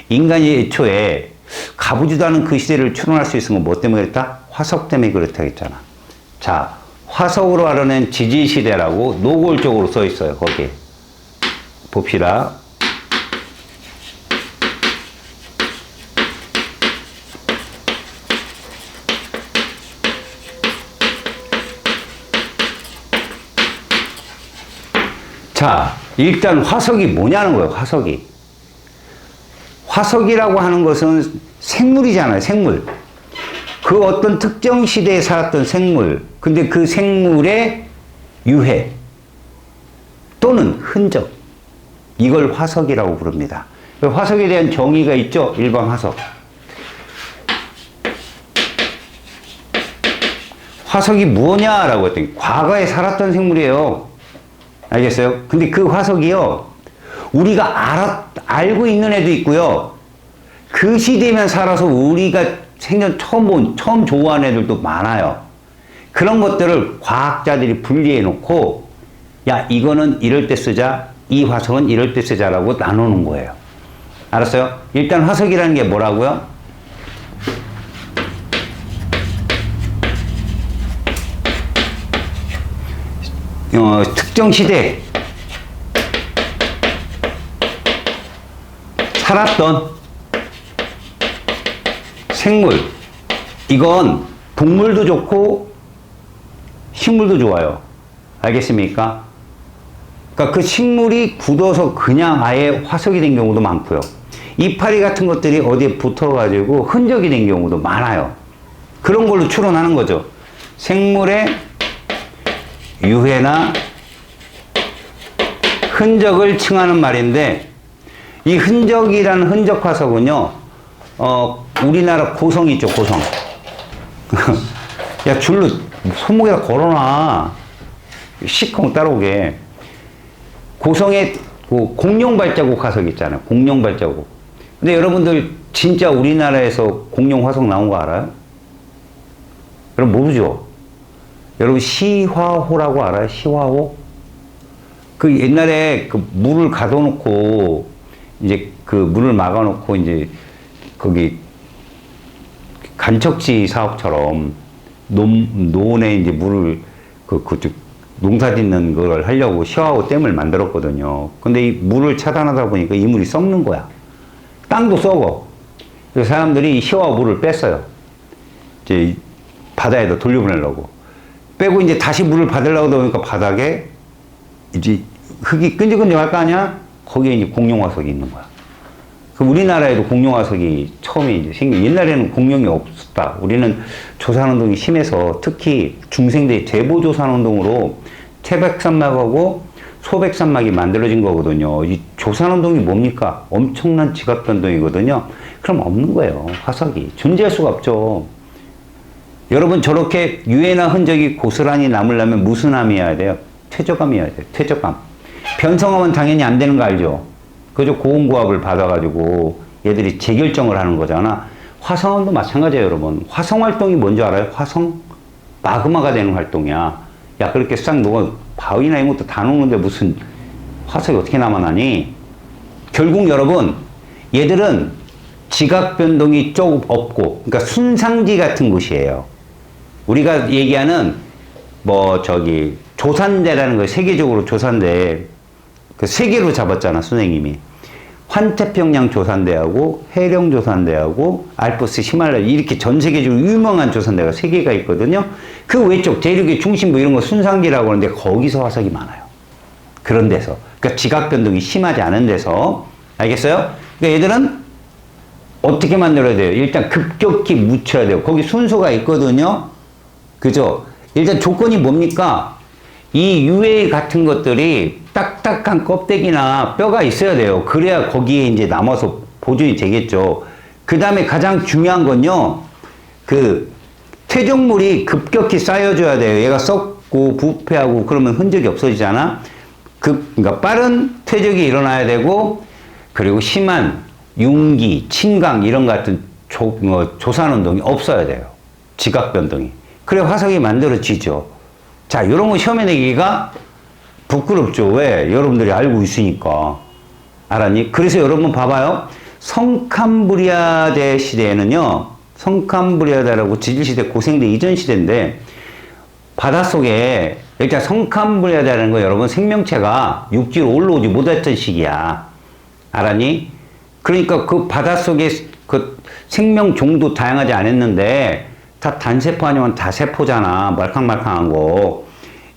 인간이 애초에 가보지도 않은 그 시대를 추론할 수 있는 건 뭐 때문에 그랬다? 화석 때문에 그렇다 했잖아. 자, 화석으로 알아낸 지지시대라고 노골적으로 써 있어요. 거기에. 봅시다. 자, 일단 화석이 뭐냐는 거예요, 화석이. 화석이라고 하는 것은 생물이잖아요, 생물. 그 어떤 특정 시대에 살았던 생물. 근데 그 생물의 유해 또는 흔적. 이걸 화석이라고 부릅니다. 화석에 대한 정의가 있죠, 일반 화석. 화석이 뭐냐라고 했더니 과거에 살았던 생물이에요. 알겠어요? 근데 그 화석이요, 우리가 알고 있는 애도 있고요, 그 시대에만 살아서 우리가 생전 처음 조우하는 애들도 많아요. 그런 것들을 과학자들이 분리해 놓고, 야, 이거는 이럴 때 쓰자, 이 화석은 이럴 때 쓰자라고 나누는 거예요. 알았어요? 일단 화석이라는 게 뭐라고요? 특정 시대 살았던 생물, 이건 동물도 좋고 식물도 좋아요. 알겠습니까? 그러니까 그 식물이 굳어서 그냥 아예 화석이 된 경우도 많고요. 이파리 같은 것들이 어디에 붙어가지고 흔적이 된 경우도 많아요. 그런 걸로 추론하는 거죠. 생물의 유해나 흔적을 칭하는 말인데, 이 흔적이라는 흔적 화석은요, 우리나라 고성 있죠, 고성. 야, 줄로 손목에다 걸어놔. 시커먼 따라오게. 고성에 공룡 발자국 화석 있잖아요. 공룡 발자국. 근데 여러분들 진짜 우리나라에서 공룡 화석 나온 거 알아요? 여러분 모르죠? 여러분 시화호라고 알아요? 시화호? 그 옛날에 그 물을 가둬놓고 이제 그 물을 막아놓고 이제 거기 간척지 사업처럼 논에 이제 물을 그쪽 농사 짓는 걸 하려고 시화호 댐을 만들었거든요. 근데 이 물을 차단하다 보니까 이 물이 썩는 거야. 땅도 썩어. 그래서 사람들이 이 시화호 물을 뺐어요. 이제 바다에다 돌려보내려고. 빼고 이제 다시 물을 받으려고 보니까 바닥에 이제 흙이 끈적끈적할 거 아니야? 거기에 이제 공룡화석이 있는 거야. 그 우리나라에도 공룡화석이 처음에 이제 생긴, 옛날에는 공룡이 없었다. 우리는 조산운동이 심해서 특히 중생대 대보조산운동으로 태백산막하고 소백산막이 만들어진 거거든요. 이 조산운동이 뭡니까? 엄청난 지각변동이거든요. 그럼 없는 거예요. 화석이. 존재할 수가 없죠. 여러분 저렇게 유해나 흔적이 고스란히 남으려면 무슨 암이어야 돼요? 퇴적암이어야 돼요. 퇴적암. 변성암은 당연히 안 되는 거 알죠? 그저 고온고압을 받아가지고 얘들이 재결정을 하는 거잖아. 화성암도 마찬가지예요, 여러분. 화성 활동이 뭔지 알아요? 화성? 마그마가 되는 활동이야. 야, 그렇게 싹 녹아, 바위나 이런 것도 다 녹는데 무슨 화석이 어떻게 남아나니? 결국 여러분, 얘들은 지각 변동이 조금 없고, 그러니까 순상지 같은 곳이에요. 우리가 얘기하는, 조산대라는 거예요. 세계적으로 조산대. 그 세 개로 잡았잖아, 선생님이. 환태평양 조산대하고, 해령 조산대하고, 알프스 히말라야, 이렇게 전 세계적으로 유명한 조산대가 세 개가 있거든요. 그 외쪽, 대륙의 중심부 이런 거 순상지라고 하는데, 거기서 화석이 많아요. 그런 데서. 그러니까 지각 변동이 심하지 않은 데서. 알겠어요? 그러니까 얘들은 어떻게 만들어야 돼요? 일단 급격히 묻혀야 돼요. 거기 순서가 있거든요. 그죠? 일단 조건이 뭡니까? 이 유해 같은 것들이 딱딱한 껍데기나 뼈가 있어야 돼요. 그래야 거기에 이제 남아서 보존이 되겠죠. 그 다음에 가장 중요한 건요, 그 퇴적물이 급격히 쌓여줘야 돼요. 얘가 썩고 부패하고 그러면 흔적이 없어지잖아. 그러니까 빠른 퇴적이 일어나야 되고, 그리고 심한 융기, 침강 이런 것 같은 조산운동이 없어야 돼요. 지각변동이. 그래 화석이 만들어지죠. 자, 이런 거 시험에 내기가 부끄럽죠. 왜? 여러분들이 알고 있으니까. 알았니? 그래서 여러분 봐봐요. 성캄브리아대 시대에는요, 성캄브리아대라고 지질시대 고생대 이전 시대인데, 바닷속에, 일단 성캄브리아대라는 거 여러분 생명체가 육지로 올라오지 못했던 시기야. 알았니? 그러니까 그 바닷속에 그 생명종도 다양하지 않았는데, 다 단세포 아니면 다세포잖아. 말캉말캉한 거.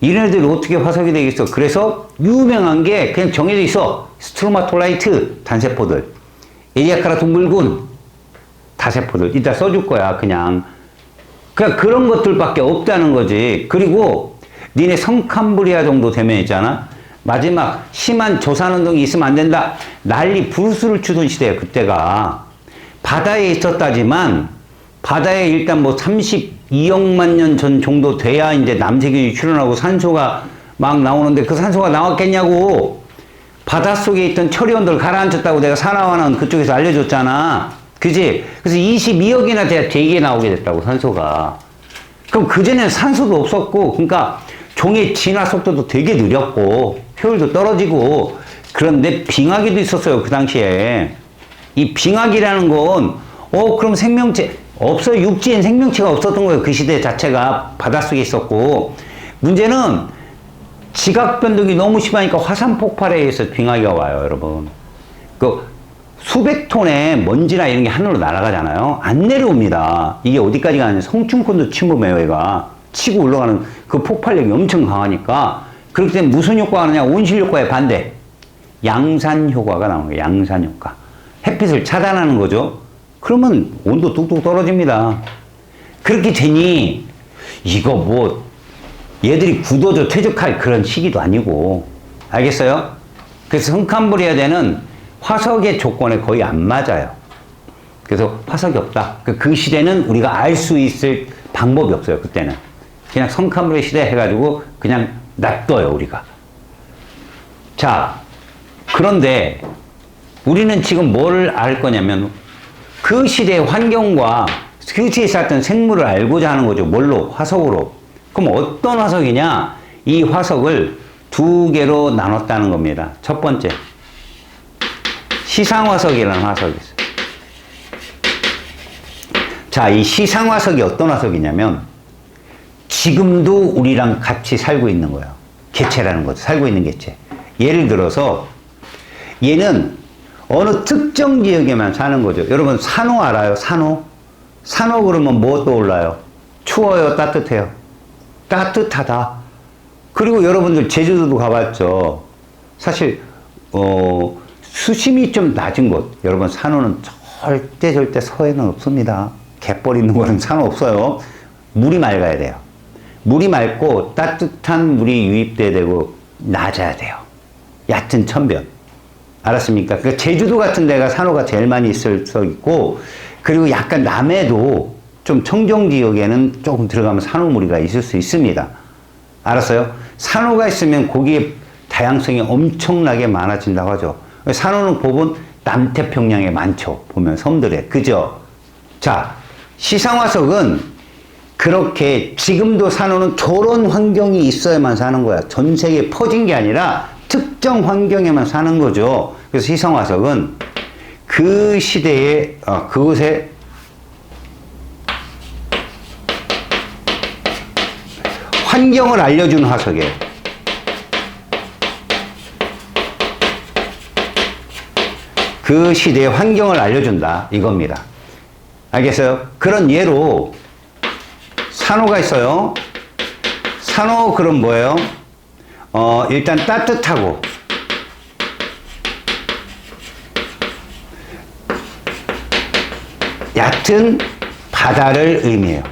이네들이 어떻게 화석이 되겠어? 그래서 유명한 게 그냥 정해져 있어. 스트로마톨라이트 단세포들, 에리아카라 동물군 다세포들. 이따 써줄 거야. 그냥 그런 것들밖에 없다는 거지. 그리고 니네 성캄브리아 정도 되면 있잖아, 마지막 심한 조산운동이 있으면 안 된다. 난리 부르스를 추던 시대야 그때가. 바다에 있었다지만 바다에 일단 32억만 년 전 정도 돼야 이제 남세균이 출현하고 산소가 막 나오는데, 그 산소가 나왔겠냐고. 바닷속에 있던 처리원들 가라앉혔다고 내가 사나와는 그쪽에서 알려줬잖아. 그지? 그래서 22억이나 돼야 되게 나오게 됐다고, 산소가. 그럼 그전에는 산소도 없었고, 그러니까 종의 진화 속도도 되게 느렸고, 효율도 떨어지고, 그런데 빙하기도 있었어요, 그 당시에. 이 빙하기라는 건, 그럼 생명체, 없어요. 육지엔 생명체가 없었던 거예요. 그 시대 자체가 바닷속에 있었고. 문제는 지각 변동이 너무 심하니까 화산 폭발에 의해서 빙하기가 와요, 여러분. 그 수백 톤의 먼지나 이런 게 하늘로 날아가잖아요. 안 내려옵니다. 이게 어디까지 가느냐. 성층권도 침범해요, 얘가. 치고 올라가는 그 폭발력이 엄청 강하니까 그렇기 때문에 무슨 효과가 나냐? 온실 효과의 반대. 양산 효과가 나오는 거예요. 양산 효과. 햇빛을 차단하는 거죠. 그러면 온도 뚝뚝 떨어집니다. 그렇게 되니 이거 뭐 얘들이 굳어져 퇴적할 그런 시기도 아니고, 알겠어요? 그래서 성캄브리아대는 화석의 조건에 거의 안 맞아요. 그래서 화석이 없다. 그 시대는 우리가 알 수 있을 방법이 없어요. 그때는 그냥 성캄브리아 시대 해가지고 그냥 놔둬요 우리가. 자, 그런데 우리는 지금 뭐를 알 거냐면 그 시대의 환경과 그 시대에 살았던 생물을 알고자 하는 거죠. 뭘로? 화석으로. 그럼 어떤 화석이냐? 이 화석을 두 개로 나눴다는 겁니다. 첫 번째, 시상화석이라는 화석이 있어요. 자, 이 시상화석이 어떤 화석이냐면 지금도 우리랑 같이 살고 있는 거예요. 개체라는 거죠. 살고 있는 개체. 예를 들어서 얘는 어느 특정 지역에만 사는 거죠. 여러분 산호 알아요? 산호? 산호 그러면 뭐 떠올라요? 추워요? 따뜻해요? 따뜻하다. 그리고 여러분들 제주도도 가봤죠. 사실 수심이 좀 낮은 곳. 여러분 산호는 절대 서해는 없습니다. 갯벌 있는 곳은 산호 없어요. 물이 맑아야 돼요. 물이 맑고 따뜻한 물이 유입돼야 되고 낮아야 돼요. 얕은 천변. 알았습니까? 그러니까 제주도 같은 데가 산호가 제일 많이 있을 수 있고, 그리고 약간 남해도 좀 청정 지역에는 조금 들어가면 산호무리가 있을 수 있습니다. 알았어요? 산호가 있으면 고기의 다양성이 엄청나게 많아진다고 하죠. 산호는 보면 남태평양에 많죠. 보면 섬들에. 그죠? 자, 시상화석은 그렇게 지금도 산호는 저런 환경이 있어야만 사는 거야. 전 세계에 퍼진 게 아니라 특정 환경에만 사는 거죠. 그래서 시상화석은 그 시대에 그곳에 환경을 알려주는 화석이에요. 그 시대의 환경을 알려준다 이겁니다. 알겠어요? 그런 예로 산호가 있어요. 산호 그럼 뭐예요? 일단 따뜻하고 얕은 바다를 의미해요.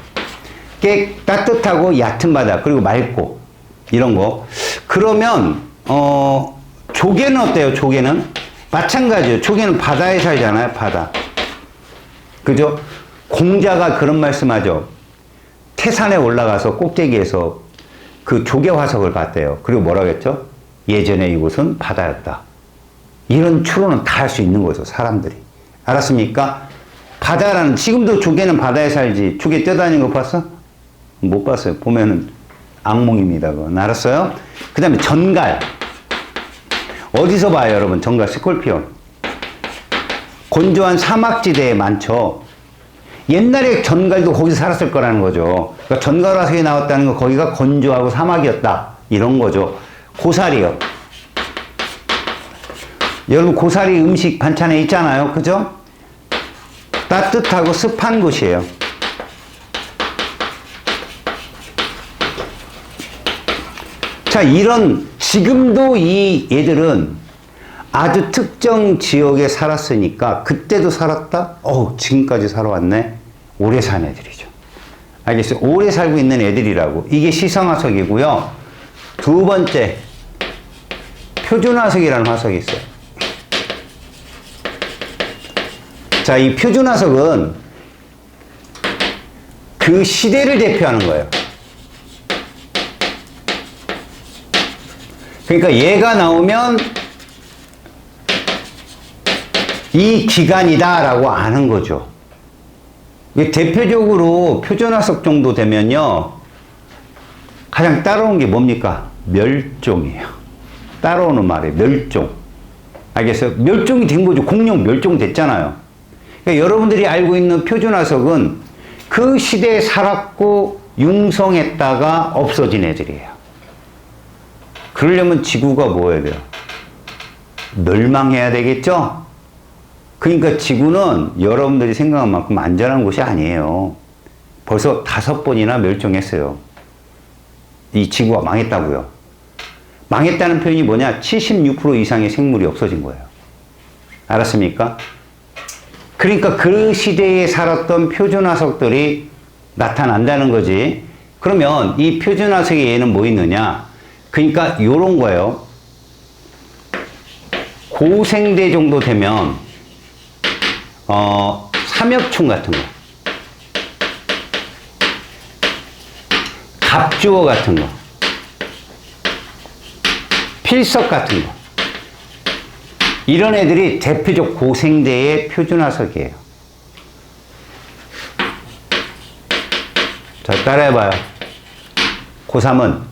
따뜻하고 얕은 바다, 그리고 맑고 이런 거. 그러면 조개는 어때요? 조개는 마찬가지예요. 조개는 바다에 살잖아요. 바다. 그죠? 공자가 그런 말씀하죠. 태산에 올라가서 꼭대기에서 그 조개 화석을 봤대요. 그리고 뭐라고 했죠? 예전에 이곳은 바다였다. 이런 추론은 다 할 수 있는 거죠. 사람들이. 알았습니까? 바다라는, 지금도 조개는 바다에 살지. 조개 뛰어다니는 거 봤어? 못 봤어요. 보면은 악몽입니다. 그건. 알았어요? 그 다음에 전갈. 어디서 봐요, 여러분? 전갈, 스콜피온. 건조한 사막지대에 많죠. 옛날에 전갈도 거기서 살았을 거라는 거죠. 그러니까 전갈 화석이 나왔다는 건 거기가 건조하고 사막이었다. 이런 거죠. 고사리요. 여러분, 고사리 음식 반찬에 있잖아요. 그죠? 따뜻하고 습한 곳이에요. 자, 지금도 이 얘들은 아주 특정 지역에 살았으니까, 그때도 살았다? 지금까지 살아왔네? 오래 산 애들이죠. 알겠어요? 오래 살고 있는 애들이라고. 이게 시상화석이고요. 두 번째, 표준화석이라는 화석이 있어요. 자, 이 표준화석은 그 시대를 대표하는 거예요. 그러니까 얘가 나오면 이 기간이다 라고 아는 거죠. 대표적으로 표준화석 정도 되면요, 가장 따라오는 게 뭡니까? 멸종이에요. 따라오는 말이에요. 멸종. 알겠어요? 멸종이 된 거죠. 공룡 멸종됐잖아요. 그러니까 여러분들이 알고 있는 표준화석은 그 시대에 살았고 융성했다가 없어진 애들이에요. 그러려면 지구가 뭐 해야 돼요? 멸망해야 되겠죠? 그러니까 지구는 여러분들이 생각한 만큼 안전한 곳이 아니에요. 벌써 5번이나 멸종했어요. 이 지구가 망했다고요. 망했다는 표현이 뭐냐? 76% 이상의 생물이 없어진 거예요. 알았습니까? 그러니까 그 시대에 살았던 표준화석들이 나타난다는 거지. 그러면 이 표준화석에 얘는 뭐 있느냐? 그러니까 요런 거예요. 고생대 정도 되면 삼엽충 같은 거, 갑주어 같은 거, 필석 같은 거, 이런 애들이 대표적 고생대의 표준화석이에요. 자, 따라해봐요. 고3은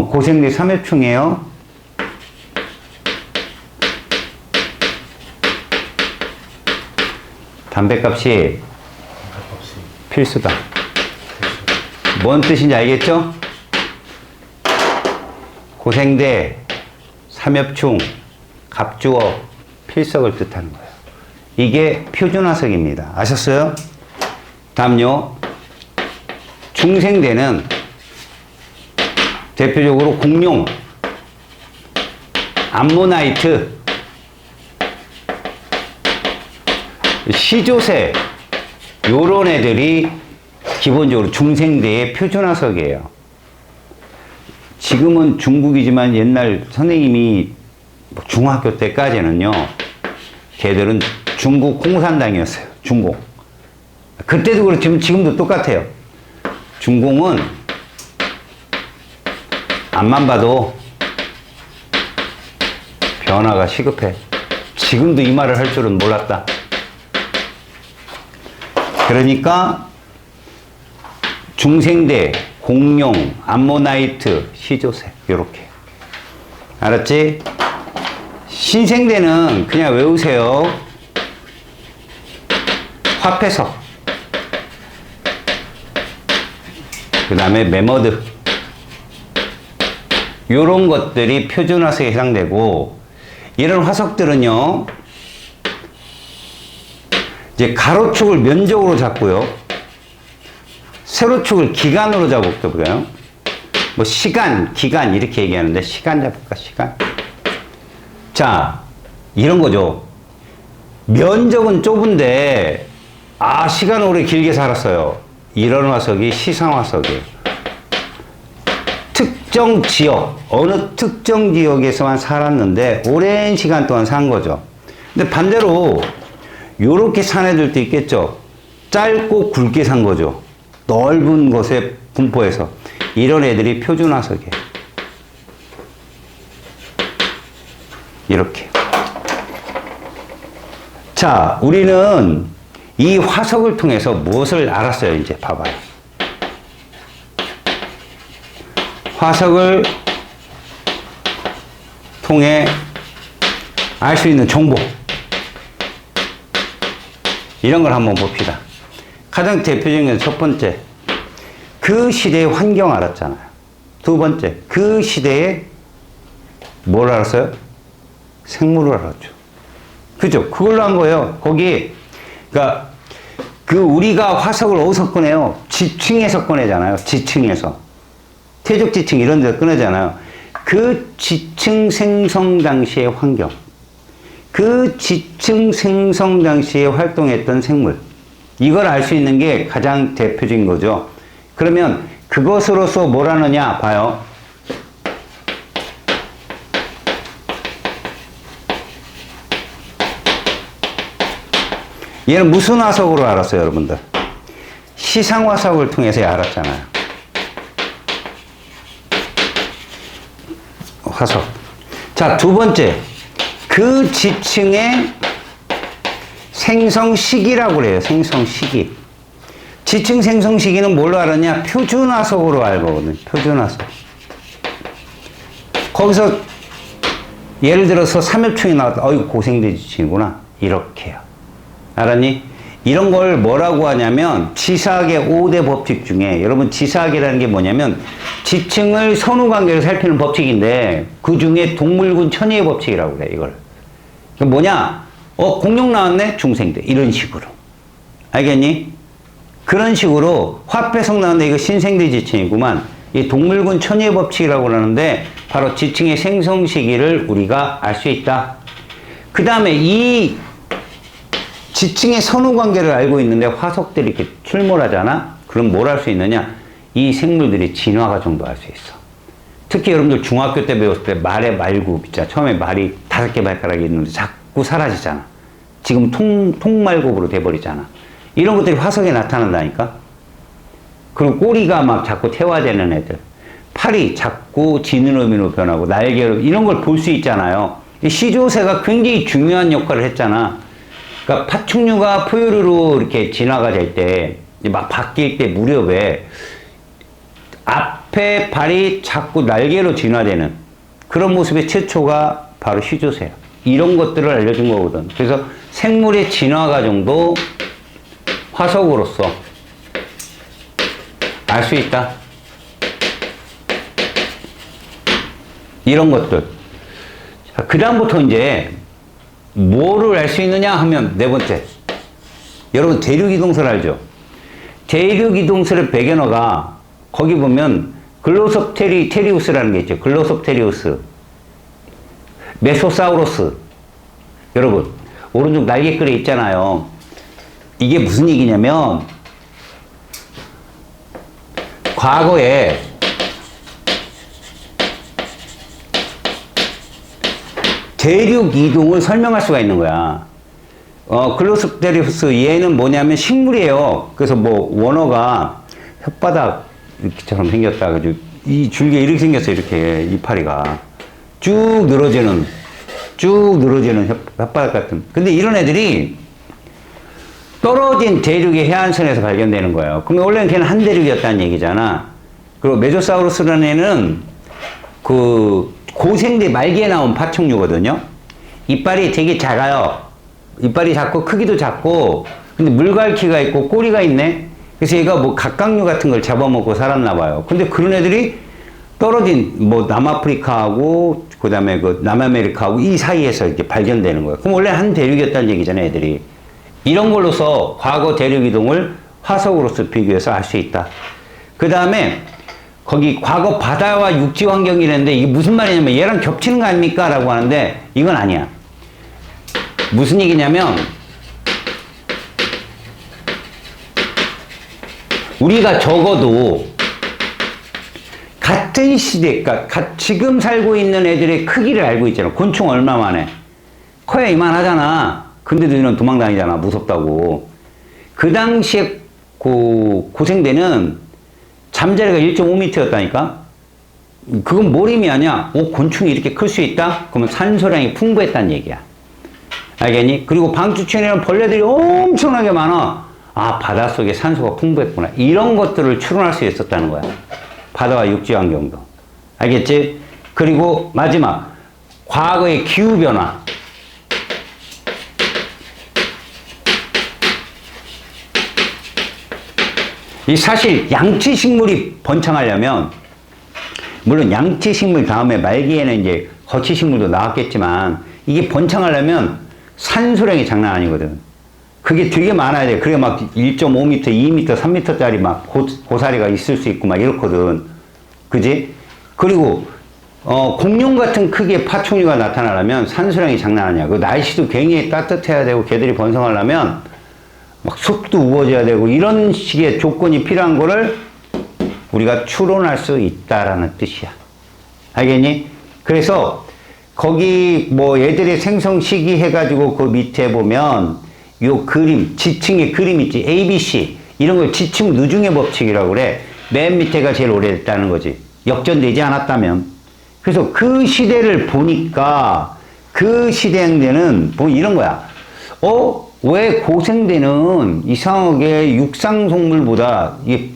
고생대 삼엽충이에요. 담배값이 필수다. 뭔 뜻인지 알겠죠? 고생대, 삼엽충, 갑주어, 필석을 뜻하는 거예요. 이게 표준화석입니다. 아셨어요? 다음요. 중생대는 대표적으로 공룡, 암모나이트, 시조새, 요런 애들이 기본적으로 중생대의 표준화석이에요. 지금은 중국이지만 옛날 선생님이 중학교 때까지는요, 걔들은 중국 공산당이었어요. 중공. 그때도 그렇지만 지금도 똑같아요. 중공은 앞만 봐도 변화가 시급해. 지금도 이 말을 할 줄은 몰랐다. 그러니까 중생대, 공룡, 암모나이트, 시조새 요렇게. 알았지? 신생대는 그냥 외우세요. 화폐석, 그 다음에 매머드, 요런 것들이 표준화석에 해당되고, 이런 화석들은요 이제 가로축을 면적으로 잡고요, 세로축을 기간으로 잡을게요. 뭐 시간, 기간 이렇게 얘기하는데 시간 잡을까? 시간. 자, 이런 거죠. 면적은 좁은데 시간 오래 길게 살았어요. 이런 화석이 시상화석이에요. 특정 지역, 어느 특정 지역에서만 살았는데 오랜 시간 동안 산 거죠. 근데 반대로 요렇게 산 애들도 있겠죠. 짧고 굵게 산 거죠. 넓은 곳에 분포해서. 이런 애들이 표준화석이에요. 이렇게. 자, 우리는 이 화석을 통해서 무엇을 알았어요? 이제 봐봐요. 화석을 통해 알 수 있는 정보, 이런 걸 한번 봅시다. 가장 대표적인 건 첫 번째, 그 시대의 환경 알았잖아요. 두 번째, 그 시대에 뭘 알았어요? 생물을 알았죠. 그죠? 그걸로 한 거예요. 거기, 그러니까 그 우리가 화석을 어디서 꺼내요? 지층에서 꺼내잖아요. 지층에서. 태적 지층 이런 데서 꺼내잖아요. 그 지층 생성 당시의 환경, 그 지층 생성 당시에 활동했던 생물, 이걸 알 수 있는 게 가장 대표적인 거죠. 그러면 그것으로서 뭘 하느냐 봐요. 얘는 무슨 화석으로 알았어요, 여러분들? 시상화석을 통해서 알았잖아요. 화석. 자, 두 번째, 그 지층의 생성 시기라고 그래요. 생성 시기. 지층 생성 시기는 뭘로 알았냐? 표준화석으로 알거든요. 표준화석. 거기서 예를 들어서 삼엽충이 나왔다. 이거 고생대 지층이구나. 이렇게요. 알았니? 이런 걸 뭐라고 하냐면 지사학의 5대 법칙 중에, 여러분 지사학이라는 게 뭐냐면 지층을 선후관계를 살피는 법칙인데 그 중에 동물군 천의의 법칙이라고 그래. 이걸 뭐냐? 공룡 나왔네? 중생대. 이런 식으로. 알겠니? 그런 식으로 화폐석 나왔네? 이거 신생대 지층이구만. 이 동물군 천외 법칙이라고 그러는데 바로 지층의 생성 시기를 우리가 알 수 있다. 그 다음에 이 지층의 선후 관계를 알고 있는데 화석들이 이렇게 출몰하잖아? 그럼 뭘 알 수 있느냐? 이 생물들이 진화 과정도 알 수 있어. 특히 여러분들 중학교 때 배웠을 때 말의 말구, 있잖아. 처음에 말이 5개 발가락이 있는데 자꾸 사라지잖아. 지금 통말굽으로 돼버리잖아. 이런 것들이 화석에 나타난다니까? 그리고 꼬리가 막 자꾸 태화되는 애들. 팔이 자꾸 지느러미로 변하고 날개로, 이런 걸 볼 수 있잖아요. 이 시조새가 굉장히 중요한 역할을 했잖아. 그러니까 파충류가 포유류로 이렇게 진화가 될 때, 막 바뀔 때 무렵에 앞에 발이 자꾸 날개로 진화되는 그런 모습의 최초가 바로 시조새야. 이런 것들을 알려준 거거든. 그래서 생물의 진화 과정도 화석으로서 알 수 있다. 이런 것들. 그 다음부터 이제 뭐를 알 수 있느냐 하면 네 번째. 여러분 대륙이동설 알죠? 대륙이동설의 배경어가 거기 보면 글로섭테리우스라는 게 있죠. 글로섭테리우스. 메소사우루스. 여러분 오른쪽 날개글에 있잖아요. 이게 무슨 얘기냐면 과거에 대륙 이동을 설명할 수가 있는 거야. 글로섭테리우스 얘는 뭐냐면 식물이에요. 그래서 뭐 원어가 혓바닥 이렇게처럼 생겼다. 그죠? 이 줄기가 이렇게 생겼어요. 이렇게 이파리가 쭉 늘어지는 혓바닥 같은. 근데 이런 애들이 떨어진 대륙의 해안선에서 발견되는 거예요. 그러면 원래는 걔는 한 대륙이었다는 얘기잖아. 그리고 메조사우루스라는 애는 그 고생대 말기에 나온 파충류거든요. 이빨이 되게 작아요. 이빨이 작고 크기도 작고, 근데 물갈퀴가 있고 꼬리가 있네. 그래서 얘가 뭐 갑각류 같은 걸 잡아먹고 살았나 봐요. 근데 그런 애들이 떨어진 뭐 남아프리카하고 그다음에 그 남아메리카하고 이 사이에서 이렇게 발견되는 거예요. 그럼 원래 한 대륙이었다는 얘기잖아요, 애들이. 이런 걸로서 과거 대륙 이동을 화석으로서 비교해서 알 수 있다. 그 다음에 거기 과거 바다와 육지 환경이라는데 이게 무슨 말이냐면 얘랑 겹치는 거 아닙니까? 라고 하는데 이건 아니야. 무슨 얘기냐면 우리가 적어도 같은 시대, 그러니까 지금 살고 있는 애들의 크기를 알고 있잖아. 곤충 얼마만 해? 커야 이만하잖아. 근데도 이런 도망다니잖아. 무섭다고. 그 당시에 고생대는 잠자리가 1.5m였다니까? 그건 뭘 의미하냐? 곤충이 이렇게 클 수 있다? 그러면 산소량이 풍부했다는 얘기야. 알겠니? 그리고 방추천이라는 벌레들이 엄청나게 많아. 아, 바닷속에 산소가 풍부했구나. 이런 것들을 추론할 수 있었다는 거야. 바다와 육지 환경도. 알겠지? 그리고 마지막. 과거의 기후변화. 이 사실 양치식물이 번창하려면, 물론 양치식물 다음에 말기에는 이제 거치식물도 나왔겠지만, 이게 번창하려면 산소량이 장난 아니거든. 그게 되게 많아야 돼. 그게 막 1.5m, 2m, 3m짜리 막 고사리가 있을 수 있고 막 이렇거든. 그지? 그리고, 공룡 같은 크기의 파충류가 나타나려면 산소량이 장난 아니야. 그 날씨도 굉장히 따뜻해야 되고, 걔들이 번성하려면 막 숲도 우거져야 되고, 이런 식의 조건이 필요한 거를 우리가 추론할 수 있다라는 뜻이야. 알겠니? 그래서, 거기 뭐 얘들의 생성 시기 해가지고 그 밑에 보면 요 그림, 지층의 그림 있지. ABC. 이런 걸 지층 누중의 법칙이라고 그래. 맨 밑에가 제일 오래됐다는 거지. 역전되지 않았다면. 그래서 그 시대를 보니까 그 시대에는 뭐 이런 거야. 왜 고생대는 이상하게 육상동물보다 이게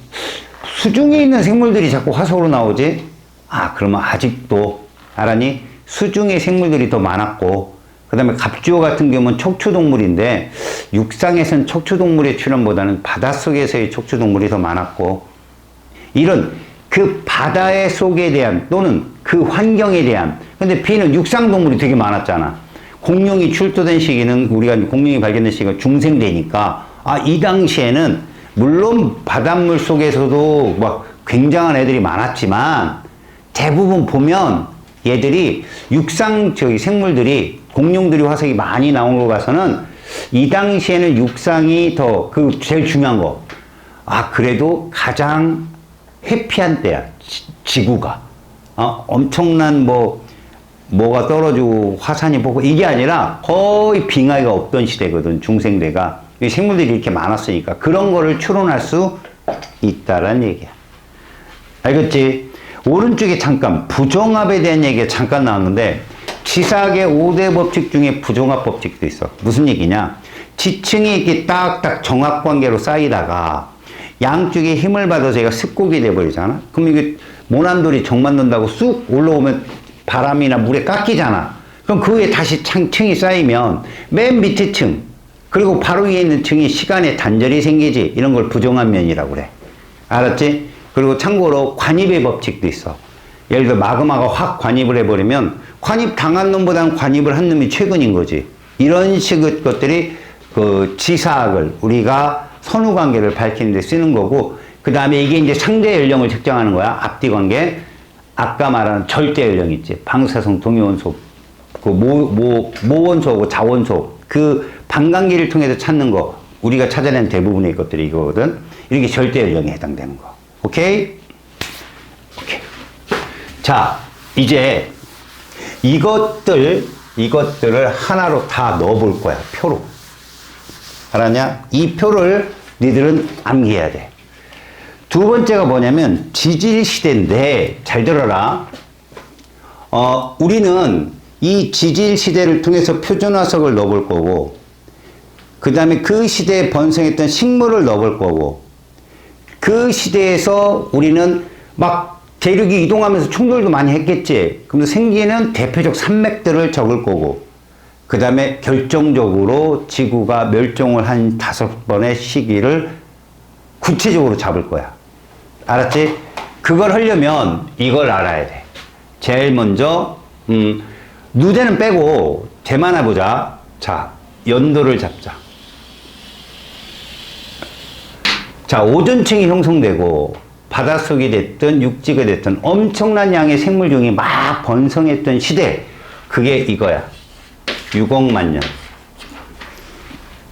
수중에 있는 생물들이 자꾸 화석으로 나오지? 아, 그러면 아직도, 알았니? 수중의 생물들이 더 많았고, 그 다음에 갑주어 같은 경우는 척추동물인데, 육상에서는 척추동물의 출현보다는 바닷속에서의 척추동물이 더 많았고, 이런 그 바다의 속에 대한, 또는 그 환경에 대한, 근데 B는 육상동물이 되게 많았잖아. 공룡이 출토된 시기는, 우리가 공룡이 발견된 시기가 중생대니까, 아, 이 당시에는, 물론 바닷물 속에서도 막 굉장한 애들이 많았지만 대부분 보면 얘들이 저기 생물들이 공룡들이 화석이 많이 나온 거 봐서는 이 당시에는 육상이 제일 중요한 거. 그래도 가장 해피한 때야. 지구가. 엄청난 뭐가 떨어지고 화산이 보고 이게 아니라 거의 빙하기가 없던 시대거든. 중생대가. 생물들이 이렇게 많았으니까 그런 거를 추론할 수 있다라는 얘기야. 알겠지? 오른쪽에 잠깐 부정합에 대한 얘기가 잠깐 나왔는데 지사학의 5대 법칙 중에 부정합 법칙도 있어. 무슨 얘기냐? 지층이 이렇게 딱딱 정합관계로 쌓이다가 양쪽에 힘을 받아서 얘가 습곡이 돼버리잖아. 그럼 이게 모난돌이 정 맞는다고 쑥 올라오면 바람이나 물에 깎이잖아. 그럼 그 위에 다시 층이 쌓이면 맨 밑에 층 그리고 바로 위에 있는 층이 시간에 단절이 생기지. 이런 걸 부정한 면이라고 그래. 알았지? 그리고 참고로 관입의 법칙도 있어. 예를 들어 마그마가 확 관입을 해버리면 관입 당한 놈보다는 관입을 한 놈이 최근인 거지. 이런 식의 것들이 그 지사학을 우리가 선후관계를 밝히는 데 쓰는 거고, 그 다음에 이게 이제 상대 연령을 측정하는 거야. 앞뒤 관계. 아까 말하는 절대 연령 있지. 방사성, 동위원소, 그 모원소하고 자원소, 그 반감기를 통해서 찾는 거. 우리가 찾아낸 대부분의 것들이 이거거든. 이렇게 절대 연령에 해당되는 거. 오케이? 오케이. 자, 이제 이것들을 하나로 다 넣어볼 거야. 표로. 알았냐? 이 표를 니들은 암기해야 돼. 두 번째가 뭐냐면 지질시대인데, 잘 들어라. 우리는 이 지질시대를 통해서 표준화석을 넣어볼 거고, 그 다음에 그 시대에 번성했던 식물을 넣어볼 거고, 그 시대에서 우리는 막 대륙이 이동하면서 충돌도 많이 했겠지. 그러면서 생기는 대표적 산맥들을 적을 거고, 그 다음에 결정적으로 지구가 멸종을 한 5번의 시기를 구체적으로 잡을 거야. 알았지? 그걸 하려면 이걸 알아야 돼. 제일 먼저 누대는 빼고 재만 해보자. 자, 연도를 잡자. 자, 오존층이 형성되고 바닷속이 됐든 육지가 됐든 엄청난 양의 생물종이 막 번성했던 시대, 그게 이거야. 6억만 년.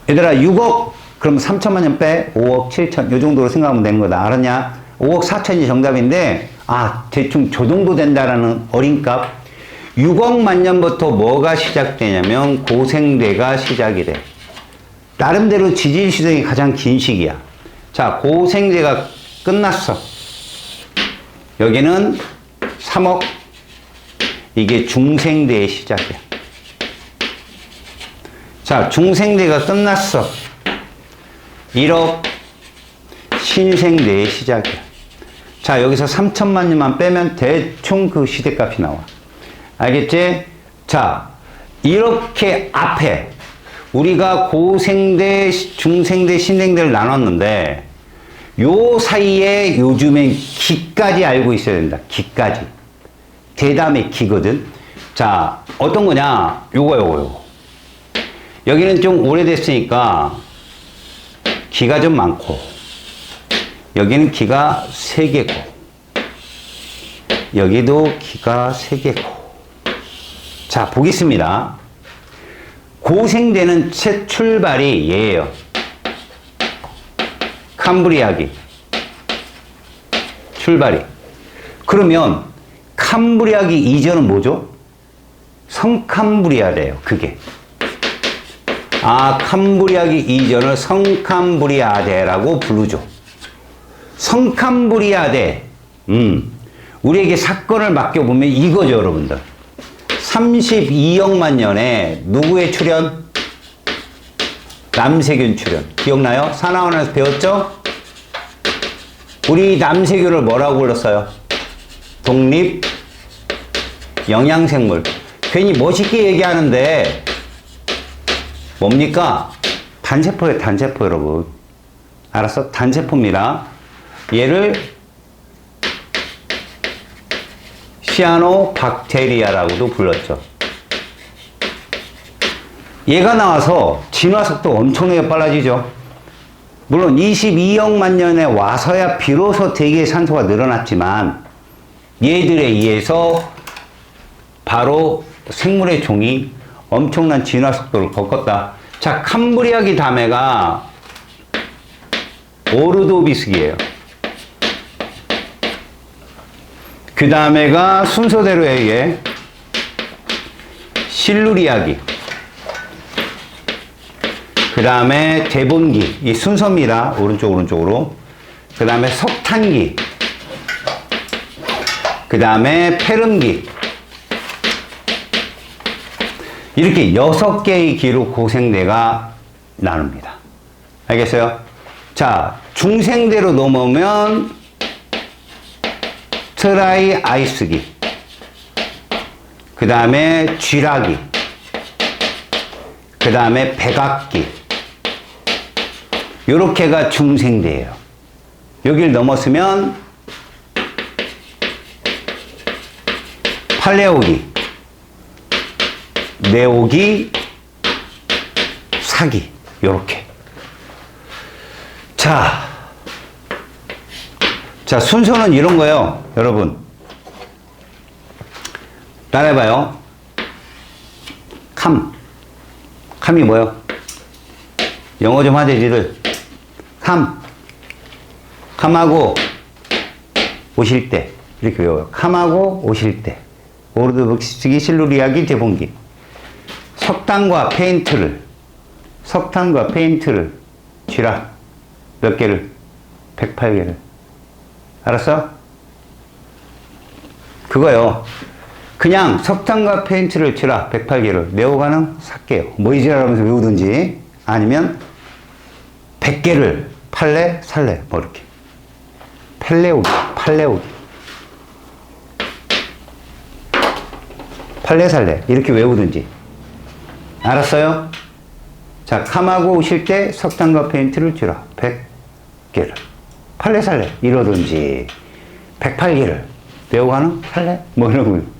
얘들아, 6억 그럼 3천만 년 빼 5억 7천 요 정도로 생각하면 되는 거다. 알았냐? 5억 4천이 정답인데, 대충 저 정도 된다라는 어린값. 6억만 년부터 뭐가 시작되냐면 고생대가 시작이 돼. 나름대로 지질시대가 가장 긴 시기야. 자, 고생대가 끝났어. 여기는 3억. 이게 중생대의 시작이야. 자, 중생대가 끝났어. 1억. 신생대의 시작이야. 자, 여기서 3천만 년만 빼면 대충 그 시대값이 나와. 알겠지? 자, 이렇게 앞에 우리가 고생대, 중생대, 신생대를 나눴는데, 요 사이에 요즘엔 기까지 알고 있어야 된다. 기까지. 대담의 기거든. 자, 어떤 거냐? 요거. 여기는 좀 오래됐으니까 기가 좀 많고, 여기는 기가 3개고, 여기도 기가 3개고. 자, 보겠습니다. 고생대는 첫 출발이 얘예요. 캄브리아기. 출발이. 그러면 캄브리아기 이전은 뭐죠? 성캄브리아래요. 그게. 캄브리아기 이전을 성캄브리아대라고 부르죠. 성캄브리아대. 우리에게 사건을 맡겨보면 이거죠, 여러분들. 32억만 년에 누구의 출현? 남세균 출현. 기억나요? 사나원에서 배웠죠? 우리 남세균을 뭐라고 불렀어요? 독립 영양생물. 괜히 멋있게 얘기하는데 뭡니까? 단세포예요, 단세포, 여러분. 알았어? 단세포입니다. 얘를 시아노박테리아라고도 불렀죠. 얘가 나와서 진화 속도 엄청나게 빨라지죠. 물론 22억만 년에 와서야 비로소 대기의 산소가 늘어났지만 얘들에 의해서 바로 생물의 종이 엄청난 진화 속도를 겪었다. 자, 캄브리아기 다음에가 오르도비스기예요. 그 다음에가 순서대로 얘기해. 실루리아기. 그 다음에 데본기. 이 순서입니다. 오른쪽으로. 그 다음에 석탄기. 그 다음에 페름기. 이렇게 6개의 기로 고생대가 나눕니다. 알겠어요? 자, 중생대로 넘어오면 트라이 아이스기. 그 다음에 쥐라기. 그 다음에 백악기. 요렇게가 중생대예요. 여길 넘었으면 팔레오기, 네오기, 사기. 요렇게. 자, 순서는 이런 거예요. 여러분. 따라해봐요. 캄이 뭐예요? 영어 좀 하자, 니들. 캄하고 오실 때. 이렇게 외워요. 캄하고 오실 때. 오르도비스기, 실루리아기, 데본기. 석탄과 페인트를 쥐라. 몇 개를? 108개를. 알았어? 그거요. 그냥 석탄과 페인트를 쥐라. 108개를. 네오가는 삭게요. 뭐 이지라면서 외우든지. 아니면 100개를 팔레, 살레. 뭐 이렇게. 팔레오기. 팔레, 살레. 이렇게 외우든지. 알았어요? 자, 캄하고 오실 때 석탄과 페인트를 쥐라. 100개를. 팔레, 살레. 이러든지. 108개를. 내고 가는 살레? 뭐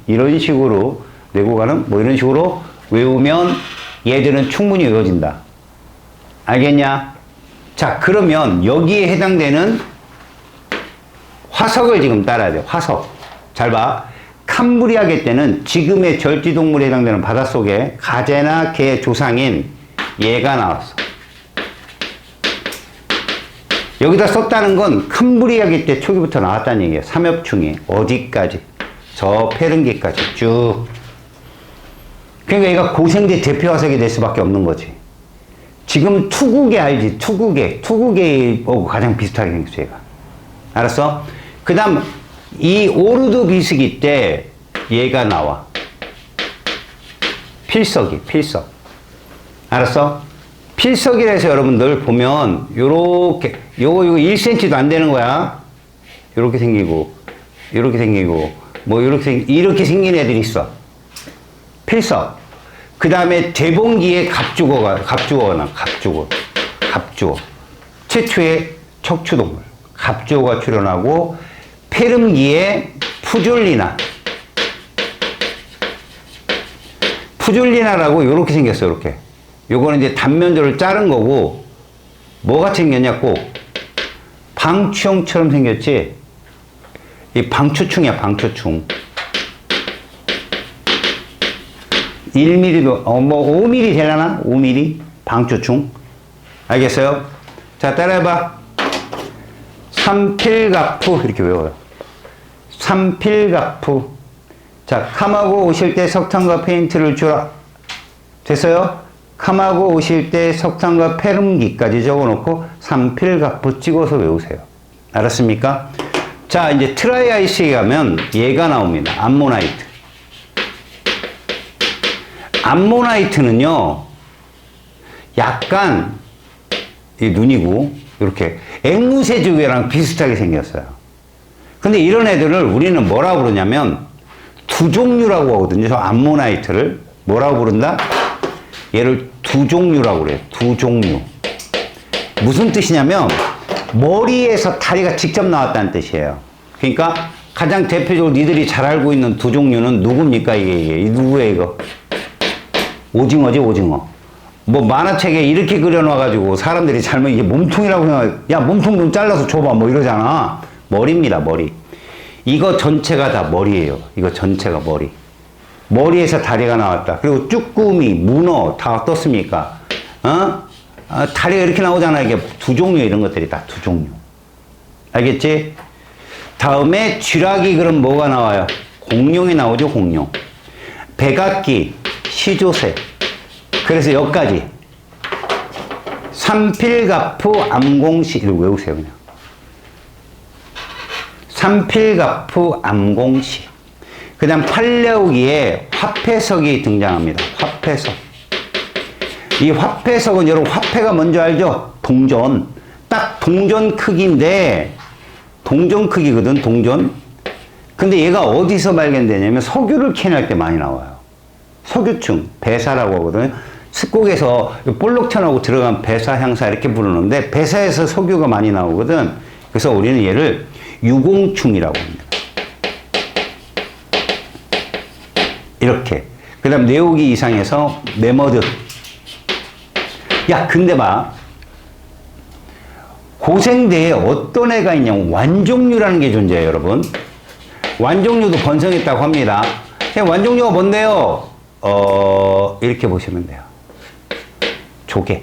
이런 식으로 내고 가는 뭐 이런 식으로 외우면 얘들은 충분히 외워진다. 알겠냐? 자, 그러면 여기에 해당되는 화석을 지금 따라야 돼요. 화석. 잘 봐. 캄브리아계 때는 지금의 절지동물에 해당되는 바닷속에 가재나 개 조상인 얘가 나왔어. 여기다 썼다는 건 캄브리아계 때 초기부터 나왔다는 얘기예요. 삼엽충이 어디까지? 저 페른기까지 쭉. 그러니까 얘가 고생대 대표 화석이 될 수밖에 없는 거지. 지금 투구개 알지? 투구개하고 가장 비슷하게 생겼어, 얘가. 알았어? 그 다음 이 오르도비스기 때 얘가 나와. 필석이. 알았어? 필석이라 해서 여러분들 보면 요렇게 요거 1cm도 안 되는 거야. 요렇게 생기고 뭐 이렇게 생긴 애들이 있어. 필석. 그 다음에 대봉기에 갑주어. 최초의 척추동물 갑주어가 출현하고, 페름기에 푸줄리나라고 요렇게 생겼어. 요렇게. 요거는 이제 단면적을 자른 거고, 뭐가 생겼냐, 꼭 방추형처럼 생겼지. 이 방추충이야, 방추충. 1mm도, 뭐 5mm 되려나? 5mm? 방추충. 알겠어요? 자, 따라해봐. 삼필갑푸. 이렇게 외워요. 삼필갑푸. 자, 캄하고 오실 때 석탄과 페인트를 주라. 됐어요? 캄하고 오실 때 석탄과 페름기까지 적어놓고 삼필갑푸 찍어서 외우세요. 알았습니까? 자, 이제 트라이아이스에 가면 얘가 나옵니다. 암모나이트. 암모나이트는요, 약간 이 눈이고 이렇게 앵무새조개랑 비슷하게 생겼어요. 근데 이런 애들을 우리는 뭐라고 부르냐면 두 종류라고 하거든요. 저 암모나이트를 뭐라고 부른다? 얘를 두 종류라고 그래요. 두 종류. 무슨 뜻이냐면 머리에서 다리가 직접 나왔다는 뜻이에요. 그러니까 가장 대표적으로 니들이 잘 알고 있는 두 종류는 누굽니까? 이게 누구예요, 이거? 오징어지, 오징어. 뭐 만화책에 이렇게 그려놔가지고 사람들이 잘못 이게 몸통이라고 생각해. 야, 몸통 좀 잘라서 줘봐. 뭐 이러잖아. 머리입니다, 머리. 이거 전체가 다 머리예요. 이거 전체가 머리. 머리에서 다리가 나왔다. 그리고 쭈꾸미, 문어 다 어떻습니까? 다리가 이렇게 나오잖아. 이게 두 종류 이런 것들이 다 두 종류. 알겠지? 다음에 쥐라기 그럼 뭐가 나와요? 공룡이 나오죠, 공룡. 백악기, 시조새. 그래서 여기까지. 삼필가프, 암공시. 이거 외우세요, 그냥. 삼필가프, 암공시. 그 다음 팔려우기에 화폐석이 등장합니다. 화폐석. 이 화폐석은 여러분 화폐가 뭔지 알죠? 동전. 딱 동전 크기인데 동전 크기거든, 동전. 근데 얘가 어디서 발견되냐면 석유를 캐낼 때 많이 나와요. 석유층, 배사라고 하거든요. 습곡에서 볼록 튀어나오고 들어간 배사, 향사 이렇게 부르는데 배사에서 석유가 많이 나오거든. 그래서 우리는 얘를 유공충이라고 합니다. 이렇게. 그 다음 내오기 이상에서 메머드. 야, 근데 봐. 고생대에 어떤 애가 있냐면 완종류라는 게 존재해요, 여러분. 완종류도 번성했다고 합니다. 완종류가 뭔데요? 이렇게 보시면 돼요. 조개.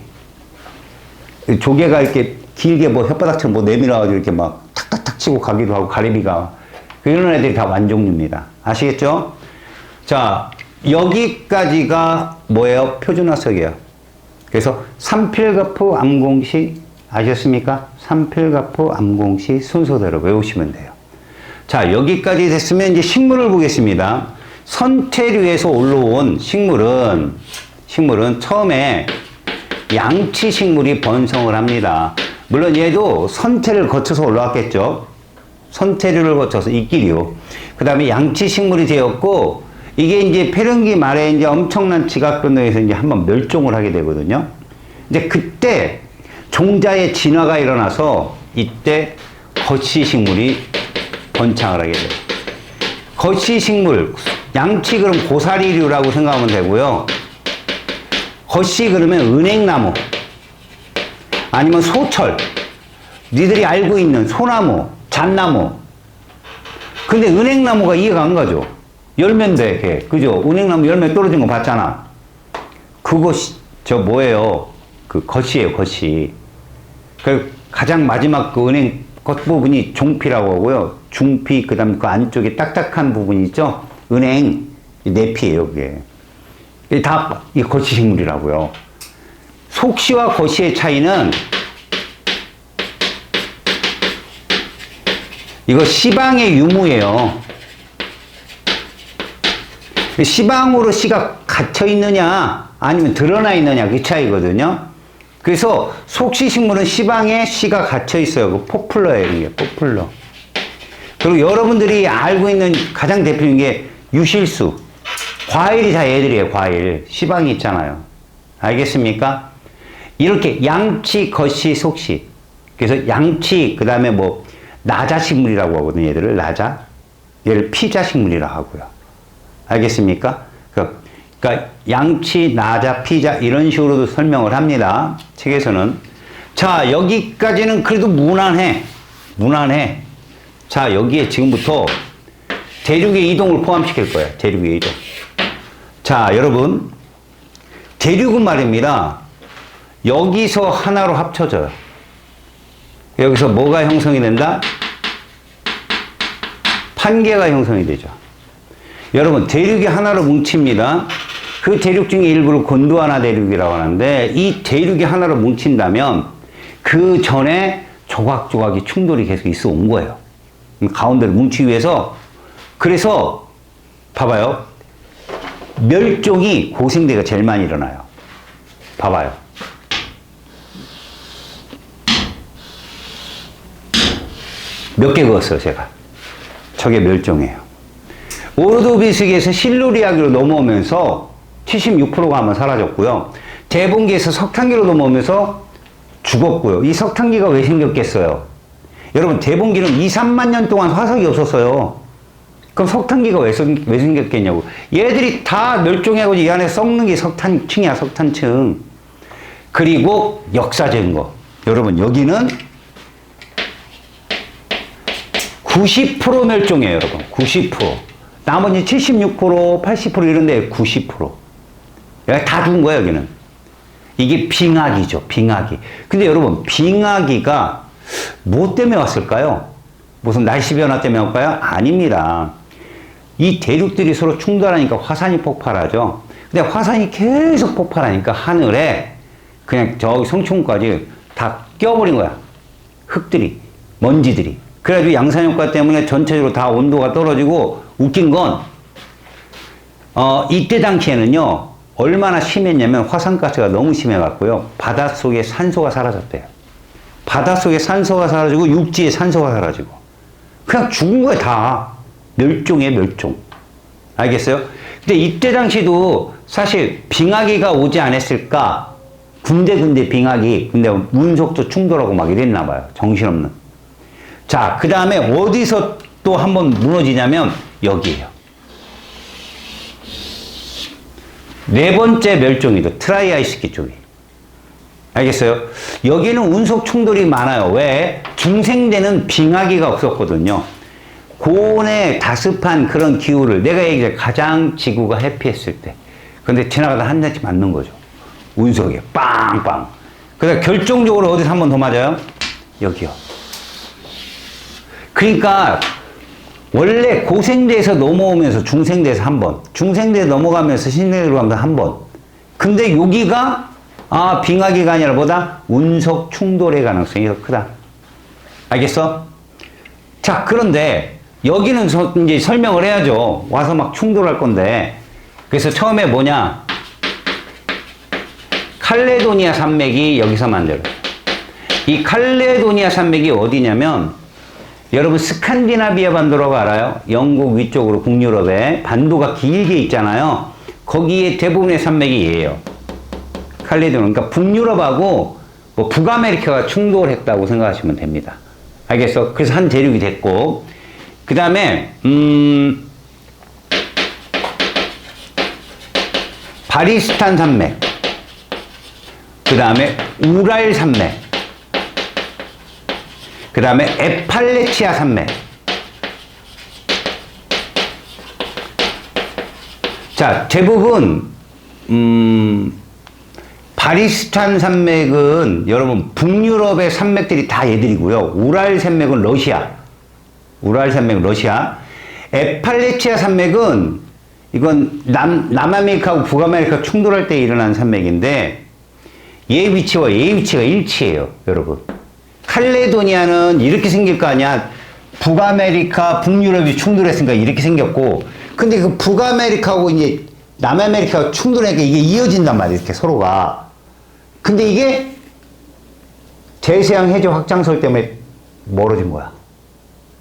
조개가 이렇게 길게 뭐 혓바닥처럼 뭐 내밀어가지고 이렇게 막 탁탁탁 치고 가기도 하고 가리비가. 이런 애들이 다 완종류입니다. 아시겠죠? 자, 여기까지가 뭐예요? 표준화석이에요. 그래서 삼필가프, 암공시 아셨습니까? 삼필가프, 암공시 순서대로 외우시면 돼요. 자, 여기까지 됐으면 이제 식물을 보겠습니다. 선체류에서 올라온 식물은 처음에 양치식물이 번성을 합니다. 물론 얘도 선체를 거쳐서 올라왔겠죠. 선체류를 거쳐서 이끼류. 그 다음에 양치식물이 되었고, 이게 이제 폐렴기 말에 이제 엄청난 지각 변동에서 이제 한번 멸종을 하게 되거든요. 이제 그때 종자의 진화가 일어나서 이때 거치식물이 번창을 하게 돼요. 거치식물, 양치 그럼 고사리류라고 생각하면 되고요. 거치 그러면 은행나무, 아니면 소철, 니들이 알고 있는 소나무, 잣나무. 근데 은행나무가 이해가 안 가죠. 열매인데, 걔. 그죠? 은행나무 열매 떨어진 거 봤잖아. 그것이, 뭐예요? 그, 겉이에요, 겉이. 그, 가장 마지막 그 은행 겉부분이 종피라고 하고요. 중피, 그 다음에 그 안쪽에 딱딱한 부분이 있죠? 은행, 내피예요, 그게. 이게 다, 이 거치식물이라고요. 속시와 거시의 차이는, 이거 시방의 유무예요. 시방으로 씨가 갇혀 있느냐 아니면 드러나 있느냐 그 차이거든요. 그래서 속시식물은 시방에 씨가 갇혀 있어요. 그 포플러예요, 이게 포플러. 그리고 여러분들이 알고 있는 가장 대표적인 게 유실수, 과일이 다 얘들이에요. 과일 시방이 있잖아요. 알겠습니까? 이렇게 양치, 거시, 속시. 그래서 양치 그 다음에 뭐 나자식물이라고 하거든요. 얘들을 나자, 얘를 피자식물이라고 하고요. 알겠습니까? 그러니까 양치, 나자, 피자 이런 식으로도 설명을 합니다. 책에서는. 자, 여기까지는 그래도 무난해. 무난해. 자, 여기에 지금부터 대륙의 이동을 포함시킬 거예요. 대륙의 이동. 자, 여러분. 대륙은 말입니다. 여기서 하나로 합쳐져요. 여기서 뭐가 형성이 된다? 판계가 형성이 되죠. 여러분, 대륙이 하나로 뭉칩니다. 그 대륙 중에 일부를 곤두아나 대륙이라고 하는데, 이 대륙이 하나로 뭉친다면 그 전에 조각조각이 충돌이 계속 있어 온 거예요. 가운데를 뭉치기 위해서. 그래서 봐봐요. 멸종이 고생대가 제일 많이 일어나요. 봐봐요. 몇 개 그었어요, 제가. 저게 멸종이에요. 오르도비스기에서 실루리아기로 넘어오면서 76%가 아마 사라졌고요. 대봉기에서 석탄기로 넘어오면서 죽었고요. 이 석탄기가 왜 생겼겠어요? 여러분, 대봉기는 2, 3만 년 동안 화석이 없었어요. 그럼 석탄기가 왜 생겼겠냐고. 얘들이 다 멸종하고 이 안에 썩는 게 석탄층이야, 석탄층. 그리고 역사적인 거. 여러분, 여기는 90% 멸종이에요, 여러분. 90%. 나머지 76%, 80% 이런데 90%. 여기 다 죽은 거예요, 여기는. 이게 빙하기죠, 빙하기. 근데 여러분, 빙하기가 뭐 때문에 왔을까요? 무슨 날씨 변화 때문에 올까요? 아닙니다. 이 대륙들이 서로 충돌하니까 화산이 폭발하죠. 근데 화산이 계속 폭발하니까 하늘에 그냥 저기 성층까지 다 껴버린 거야. 흙들이, 먼지들이. 그래가지고 양산효과 때문에 전체적으로 다 온도가 떨어지고, 웃긴 건, 이때 당시에는요, 얼마나 심했냐면 화산가스가 너무 심해갖고요, 바닷속에 산소가 사라졌대요. 바닷속에 산소가 사라지고, 육지에 산소가 사라지고. 그냥 죽은 거야, 다. 멸종이에요, 멸종. 알겠어요? 근데 이때 당시도 사실 빙하기가 오지 않았을까? 군데군데 빙하기, 근데 운석도 충돌하고 막 이랬나 봐요. 정신없는. 자, 그 다음에 어디서 또 한번 무너지냐면 여기에요. 네 번째 멸종이죠. 트라이아이스기 쪽이. 알겠어요? 여기는 운석 충돌이 많아요. 왜? 중생대는 빙하기가 없었거든요. 고온의 다습한 그런 기후를, 내가 얘기해, 가장 지구가 해피했을 때. 근데 지나가다 한 대씩 맞는 거죠. 운석에 빵빵. 그래서 결정적으로 어디서 한 번 더 맞아요? 여기요. 그러니까 원래 고생대에서 넘어오면서 중생대에서 한 번, 중생대 넘어가면서 신생대로 가면서 한 번. 근데 여기가 빙하기가 아니라 뭐다? 운석 충돌의 가능성이 더 크다. 알겠어? 자, 그런데 여기는 이제 설명을 해야죠. 와서 막 충돌할 건데. 그래서 처음에 뭐냐? 칼레도니아 산맥이 여기서 만들어요. 이 칼레도니아 산맥이 어디냐면, 여러분 스칸디나비아 반도라고 알아요? 영국 위쪽으로 북유럽에 반도가 길게 있잖아요. 거기에 대부분의 산맥이 얘예요. 칼레도니아. 그러니까 북유럽하고 뭐 북아메리카가 충돌했다고 생각하시면 됩니다. 알겠어? 그래서 한 대륙이 됐고, 그 다음에 바리스탄 산맥, 그 다음에 우랄 산맥, 그 다음에 에팔레치아 산맥. 자, 대부분 바리스탄 산맥은 여러분 북유럽의 산맥들이 다 얘들이고요. 우랄 산맥은 러시아. 우랄 산맥은 러시아. 에팔레치아 산맥은 이건 남아메리카하고 북아메리카 충돌할 때 일어난 산맥인데, 얘 위치와 얘 위치가 일치해요, 여러분. 칼레도니아는 이렇게 생길 거 아니야. 북아메리카, 북유럽이 충돌했으니까 이렇게 생겼고, 근데 그 북아메리카하고 이제 남아메리카가 충돌하니까 이게 이어진단 말이에요, 이렇게 서로가. 근데 이게 대서양 해저 확장설 때문에 멀어진 거야.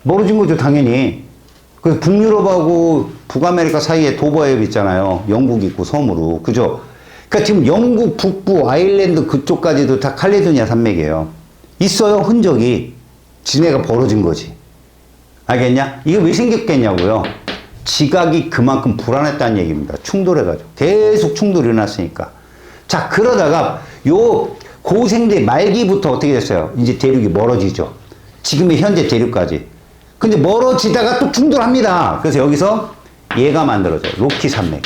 멀어진 거죠, 당연히. 그래서 북유럽하고 북아메리카 사이에 도버해협 있잖아요. 영국 있고 섬으로. 그죠? 그러니까 지금 영국 북부 아일랜드 그쪽까지도 다 칼레도니아 산맥이에요. 있어요, 흔적이. 지네가 벌어진 거지. 알겠냐? 이게 왜 생겼겠냐고요. 지각이 그만큼 불안했다는 얘기입니다. 충돌해가지고. 계속 충돌이 일어났으니까. 자, 그러다가 요 고생대 말기부터 어떻게 됐어요? 이제 대륙이 멀어지죠. 지금의 현재 대륙까지. 근데 멀어지다가 또 충돌합니다. 그래서 여기서 얘가 만들어져요. 로키 산맥.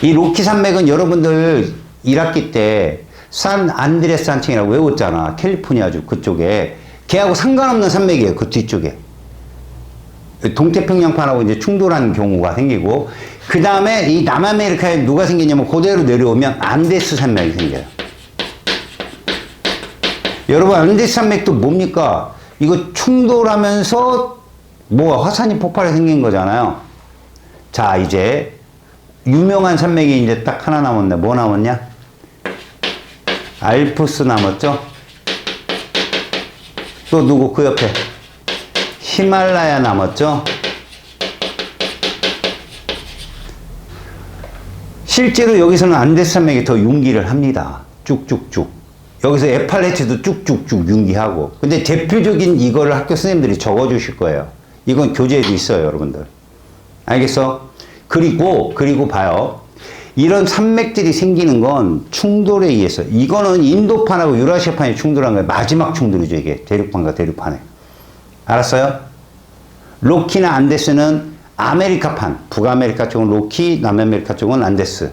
이 로키 산맥은 여러분들 1학기 때 산 안드레스 산층이라고 외웠잖아. 캘리포니아주 그쪽에. 걔하고 상관없는 산맥이에요. 그 뒤쪽에. 동태평양판하고 이제 충돌하는 경우가 생기고, 그 다음에 이 남아메리카에 누가 생기냐면 그대로 내려오면 안데스 산맥이 생겨요. 여러분, 안데스 산맥도 뭡니까? 이거 충돌하면서 뭐 화산이 폭발해 생긴 거잖아요. 자, 이제 유명한 산맥이 이제 딱 하나 남았네. 뭐 남았냐? 알프스 남았죠? 또 누구 그 옆에? 히말라야 남았죠? 실제로 여기서는 안데스 산맥이 더 융기를 합니다. 쭉쭉쭉. 여기서 에팔레치도 쭉쭉쭉 융기하고. 근데 대표적인 이거를 학교 선생님들이 적어주실 거예요. 이건 교재에도 있어요, 여러분들. 알겠어? 그리고 봐요. 이런 산맥들이 생기는 건 충돌에 의해서, 이거는 인도판하고 유라시아판이 충돌한 거예요. 마지막 충돌이죠, 이게. 대륙판과 대륙판에. 알았어요? 로키나 안데스는 아메리카판, 북아메리카 쪽은 로키, 남아메리카 쪽은 안데스.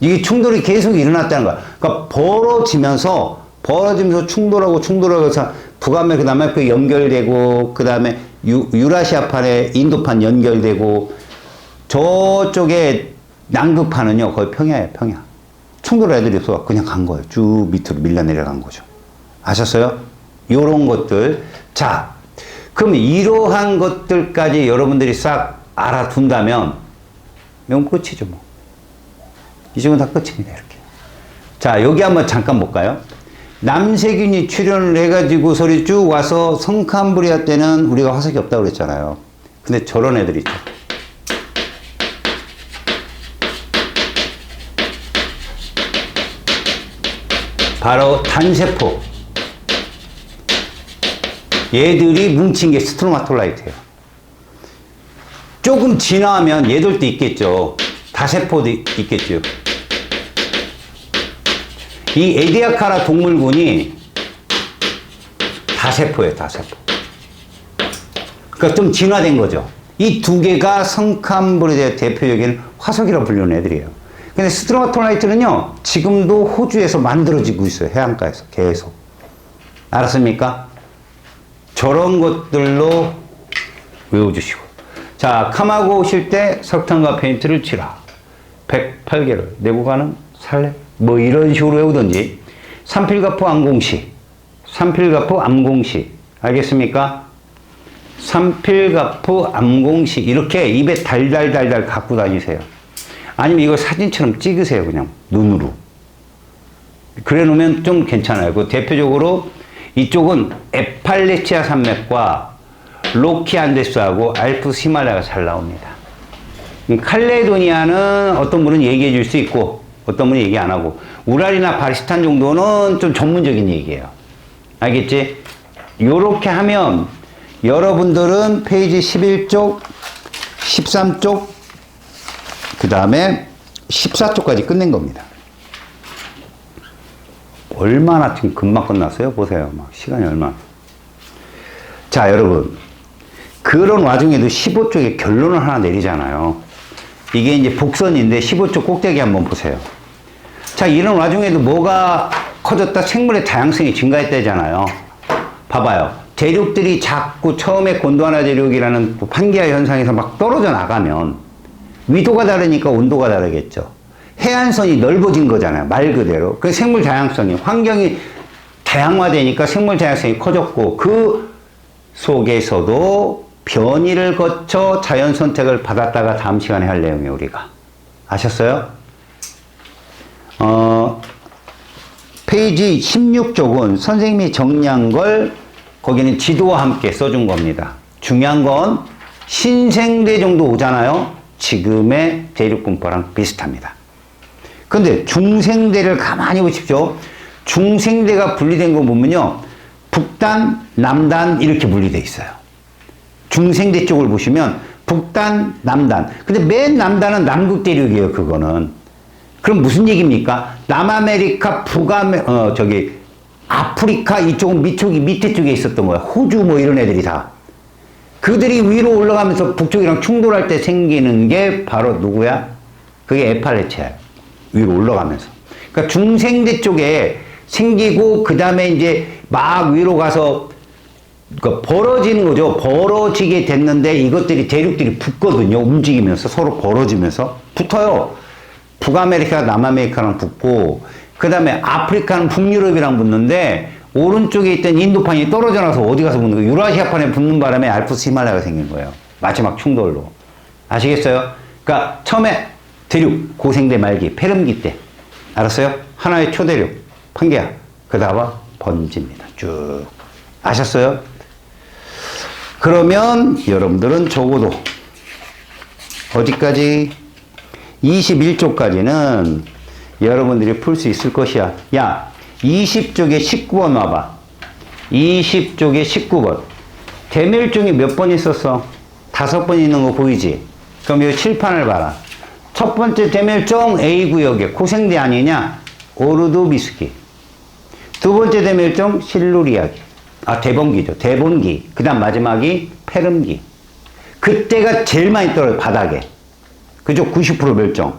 이게 충돌이 계속 일어났다는 거야. 그러니까 벌어지면서 충돌하고 해서 북아메리카, 남아메리카 연결되고, 그 다음에 유라시아판에 인도판 연결되고, 저쪽에 남극판은요, 거의 평야예요, 평야. 충돌 애들이 없어. 그냥 간 거예요. 쭉 밑으로 밀려 내려간 거죠. 아셨어요? 요런 것들. 자, 그럼 이러한 것들까지 여러분들이 싹 알아둔다면, 이건 끝이죠, 뭐. 이 정도 다 끝입니다, 이렇게. 자, 여기 한번 잠깐 볼까요? 남세균이 출현을 해가지고 소리 쭉 와서 성캄브리아 때는 우리가 화석이 없다고 그랬잖아요. 근데 저런 애들 있죠. 바로 단세포. 얘들이 뭉친 게 스트로마톨라이트예요. 조금 진화하면 얘들도 있겠죠. 다세포도 있겠죠. 이 에디아카라 동물군이 다세포예요, 다세포. 그러니까 좀 진화된 거죠. 이 두 개가 성캄브리아의 대표적인 화석이라고 불리는 애들이에요. 근데 스트로마톨라이트는요, 지금도 호주에서 만들어지고 있어요. 해안가에서 계속. 알았습니까? 저런 것들로 외워주시고. 자, 캄하고 오실 때 석탄과 페인트를 칠하. 108개를 내고 가는 살래? 뭐 이런 식으로 외우든지. 산필가포 암공시. 산필가포 암공시. 알겠습니까? 산필가포 암공시. 이렇게 입에 달달달달 갖고 다니세요. 아니면 이거 사진처럼 찍으세요, 그냥. 눈으로. 그래 놓으면 좀 괜찮아요. 그 대표적으로 이쪽은 에팔레치아 산맥과 로키 안데스하고 알프스 히말라야가 잘 나옵니다. 칼레도니아는 어떤 분은 얘기해 줄 수 있고, 어떤 분은 얘기 안 하고, 우랄이나 바리스탄 정도는 좀 전문적인 얘기예요. 알겠지? 요렇게 하면 여러분들은 페이지 11쪽, 13쪽, 그 다음에 14쪽까지 끝낸 겁니다. 얼마나 지금 금방 끝났어요? 보세요. 막 시간이 얼마나. 자, 여러분. 그런 와중에도 15쪽에 결론을 하나 내리잖아요. 이게 이제 복선인데 15쪽 꼭대기 한번 보세요. 자, 이런 와중에도 뭐가 커졌다? 생물의 다양성이 증가했다잖아요. 봐봐요. 대륙들이 자꾸 처음에 곤도와나 대륙이라는 판기아 현상에서 막 떨어져 나가면 위도가 다르니까 온도가 다르겠죠. 해안선이 넓어진 거잖아요. 말 그대로. 그 생물 다양성이, 환경이 다양화되니까 생물 다양성이 커졌고, 그 속에서도 변이를 거쳐 자연 선택을 받았다가 다음 시간에 할 내용이에요, 우리가. 아셨어요? 페이지 16쪽은 선생님이 정리한 걸 거기는 지도와 함께 써준 겁니다. 중요한 건 신생대 정도 오잖아요. 지금의 대륙분포랑 비슷합니다. 근데 중생대를 가만히 보십시오. 중생대가 분리된 거 보면요. 북단, 남단 이렇게 분리되어 있어요. 중생대 쪽을 보시면 북단, 남단. 근데 맨 남단은 남극대륙이에요, 그거는. 그럼 무슨 얘기입니까? 남아메리카, 아프리카 이쪽은 밑에 쪽에 있었던 거야. 호주 뭐 이런 애들이 다. 그들이 위로 올라가면서 북쪽이랑 충돌할 때 생기는 게 바로 누구야? 그게 에팔레치아예요. 위로 올라가면서. 그러니까 중생대 쪽에 생기고, 그 다음에 이제 막 위로 가서 그러니까 벌어지는 거죠. 벌어지게 됐는데 이것들이 대륙들이 붙거든요. 움직이면서 서로 벌어지면서 붙어요. 북아메리카, 남아메리카랑 붙고, 그 다음에 아프리카는 북유럽이랑 붙는데, 오른쪽에 있던 인도판이 떨어져 나서 어디 가서 붙는 거예요? 유라시아판에 붙는 바람에 알프스 히말라야가 생긴 거예요. 마지막 충돌로. 아시겠어요? 그러니까 처음에 대륙, 고생대 말기, 페름기 때. 알았어요? 하나의 초대륙, 판게아. 그 다음에 번집니다. 쭉. 아셨어요? 그러면 여러분들은 적어도 어디까지? 21쪽까지는 여러분들이 풀 수 있을 것이야. 야, 20쪽에 19번 와봐. 20쪽에 19번. 대멸종이 몇 번 있었어? 5번 있는 거 보이지? 그럼 이 칠판을 봐라. 첫 번째 대멸종 A구역에 고생대 아니냐? 오르도비스키. 두 번째 대멸종 실루리아기. 대번기죠. 대번기. 그 다음 마지막이 페름기. 그때가 제일 많이 떨어요, 바닥에. 그죠? 90% 멸종.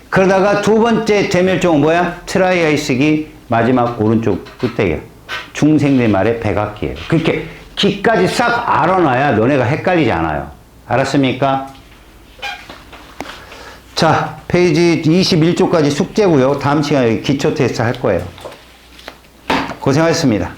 그러다가 두 번째 대멸종은 뭐야? 트라이아이스기, 마지막 오른쪽 끝대기야. 중생대 말의 백악기예요. 그렇게 기까지 싹 알아놔야 너네가 헷갈리지 않아요. 알았습니까? 자, 페이지 21쪽까지 숙제고요. 다음 시간에 기초 테스트 할 거예요. 고생하셨습니다.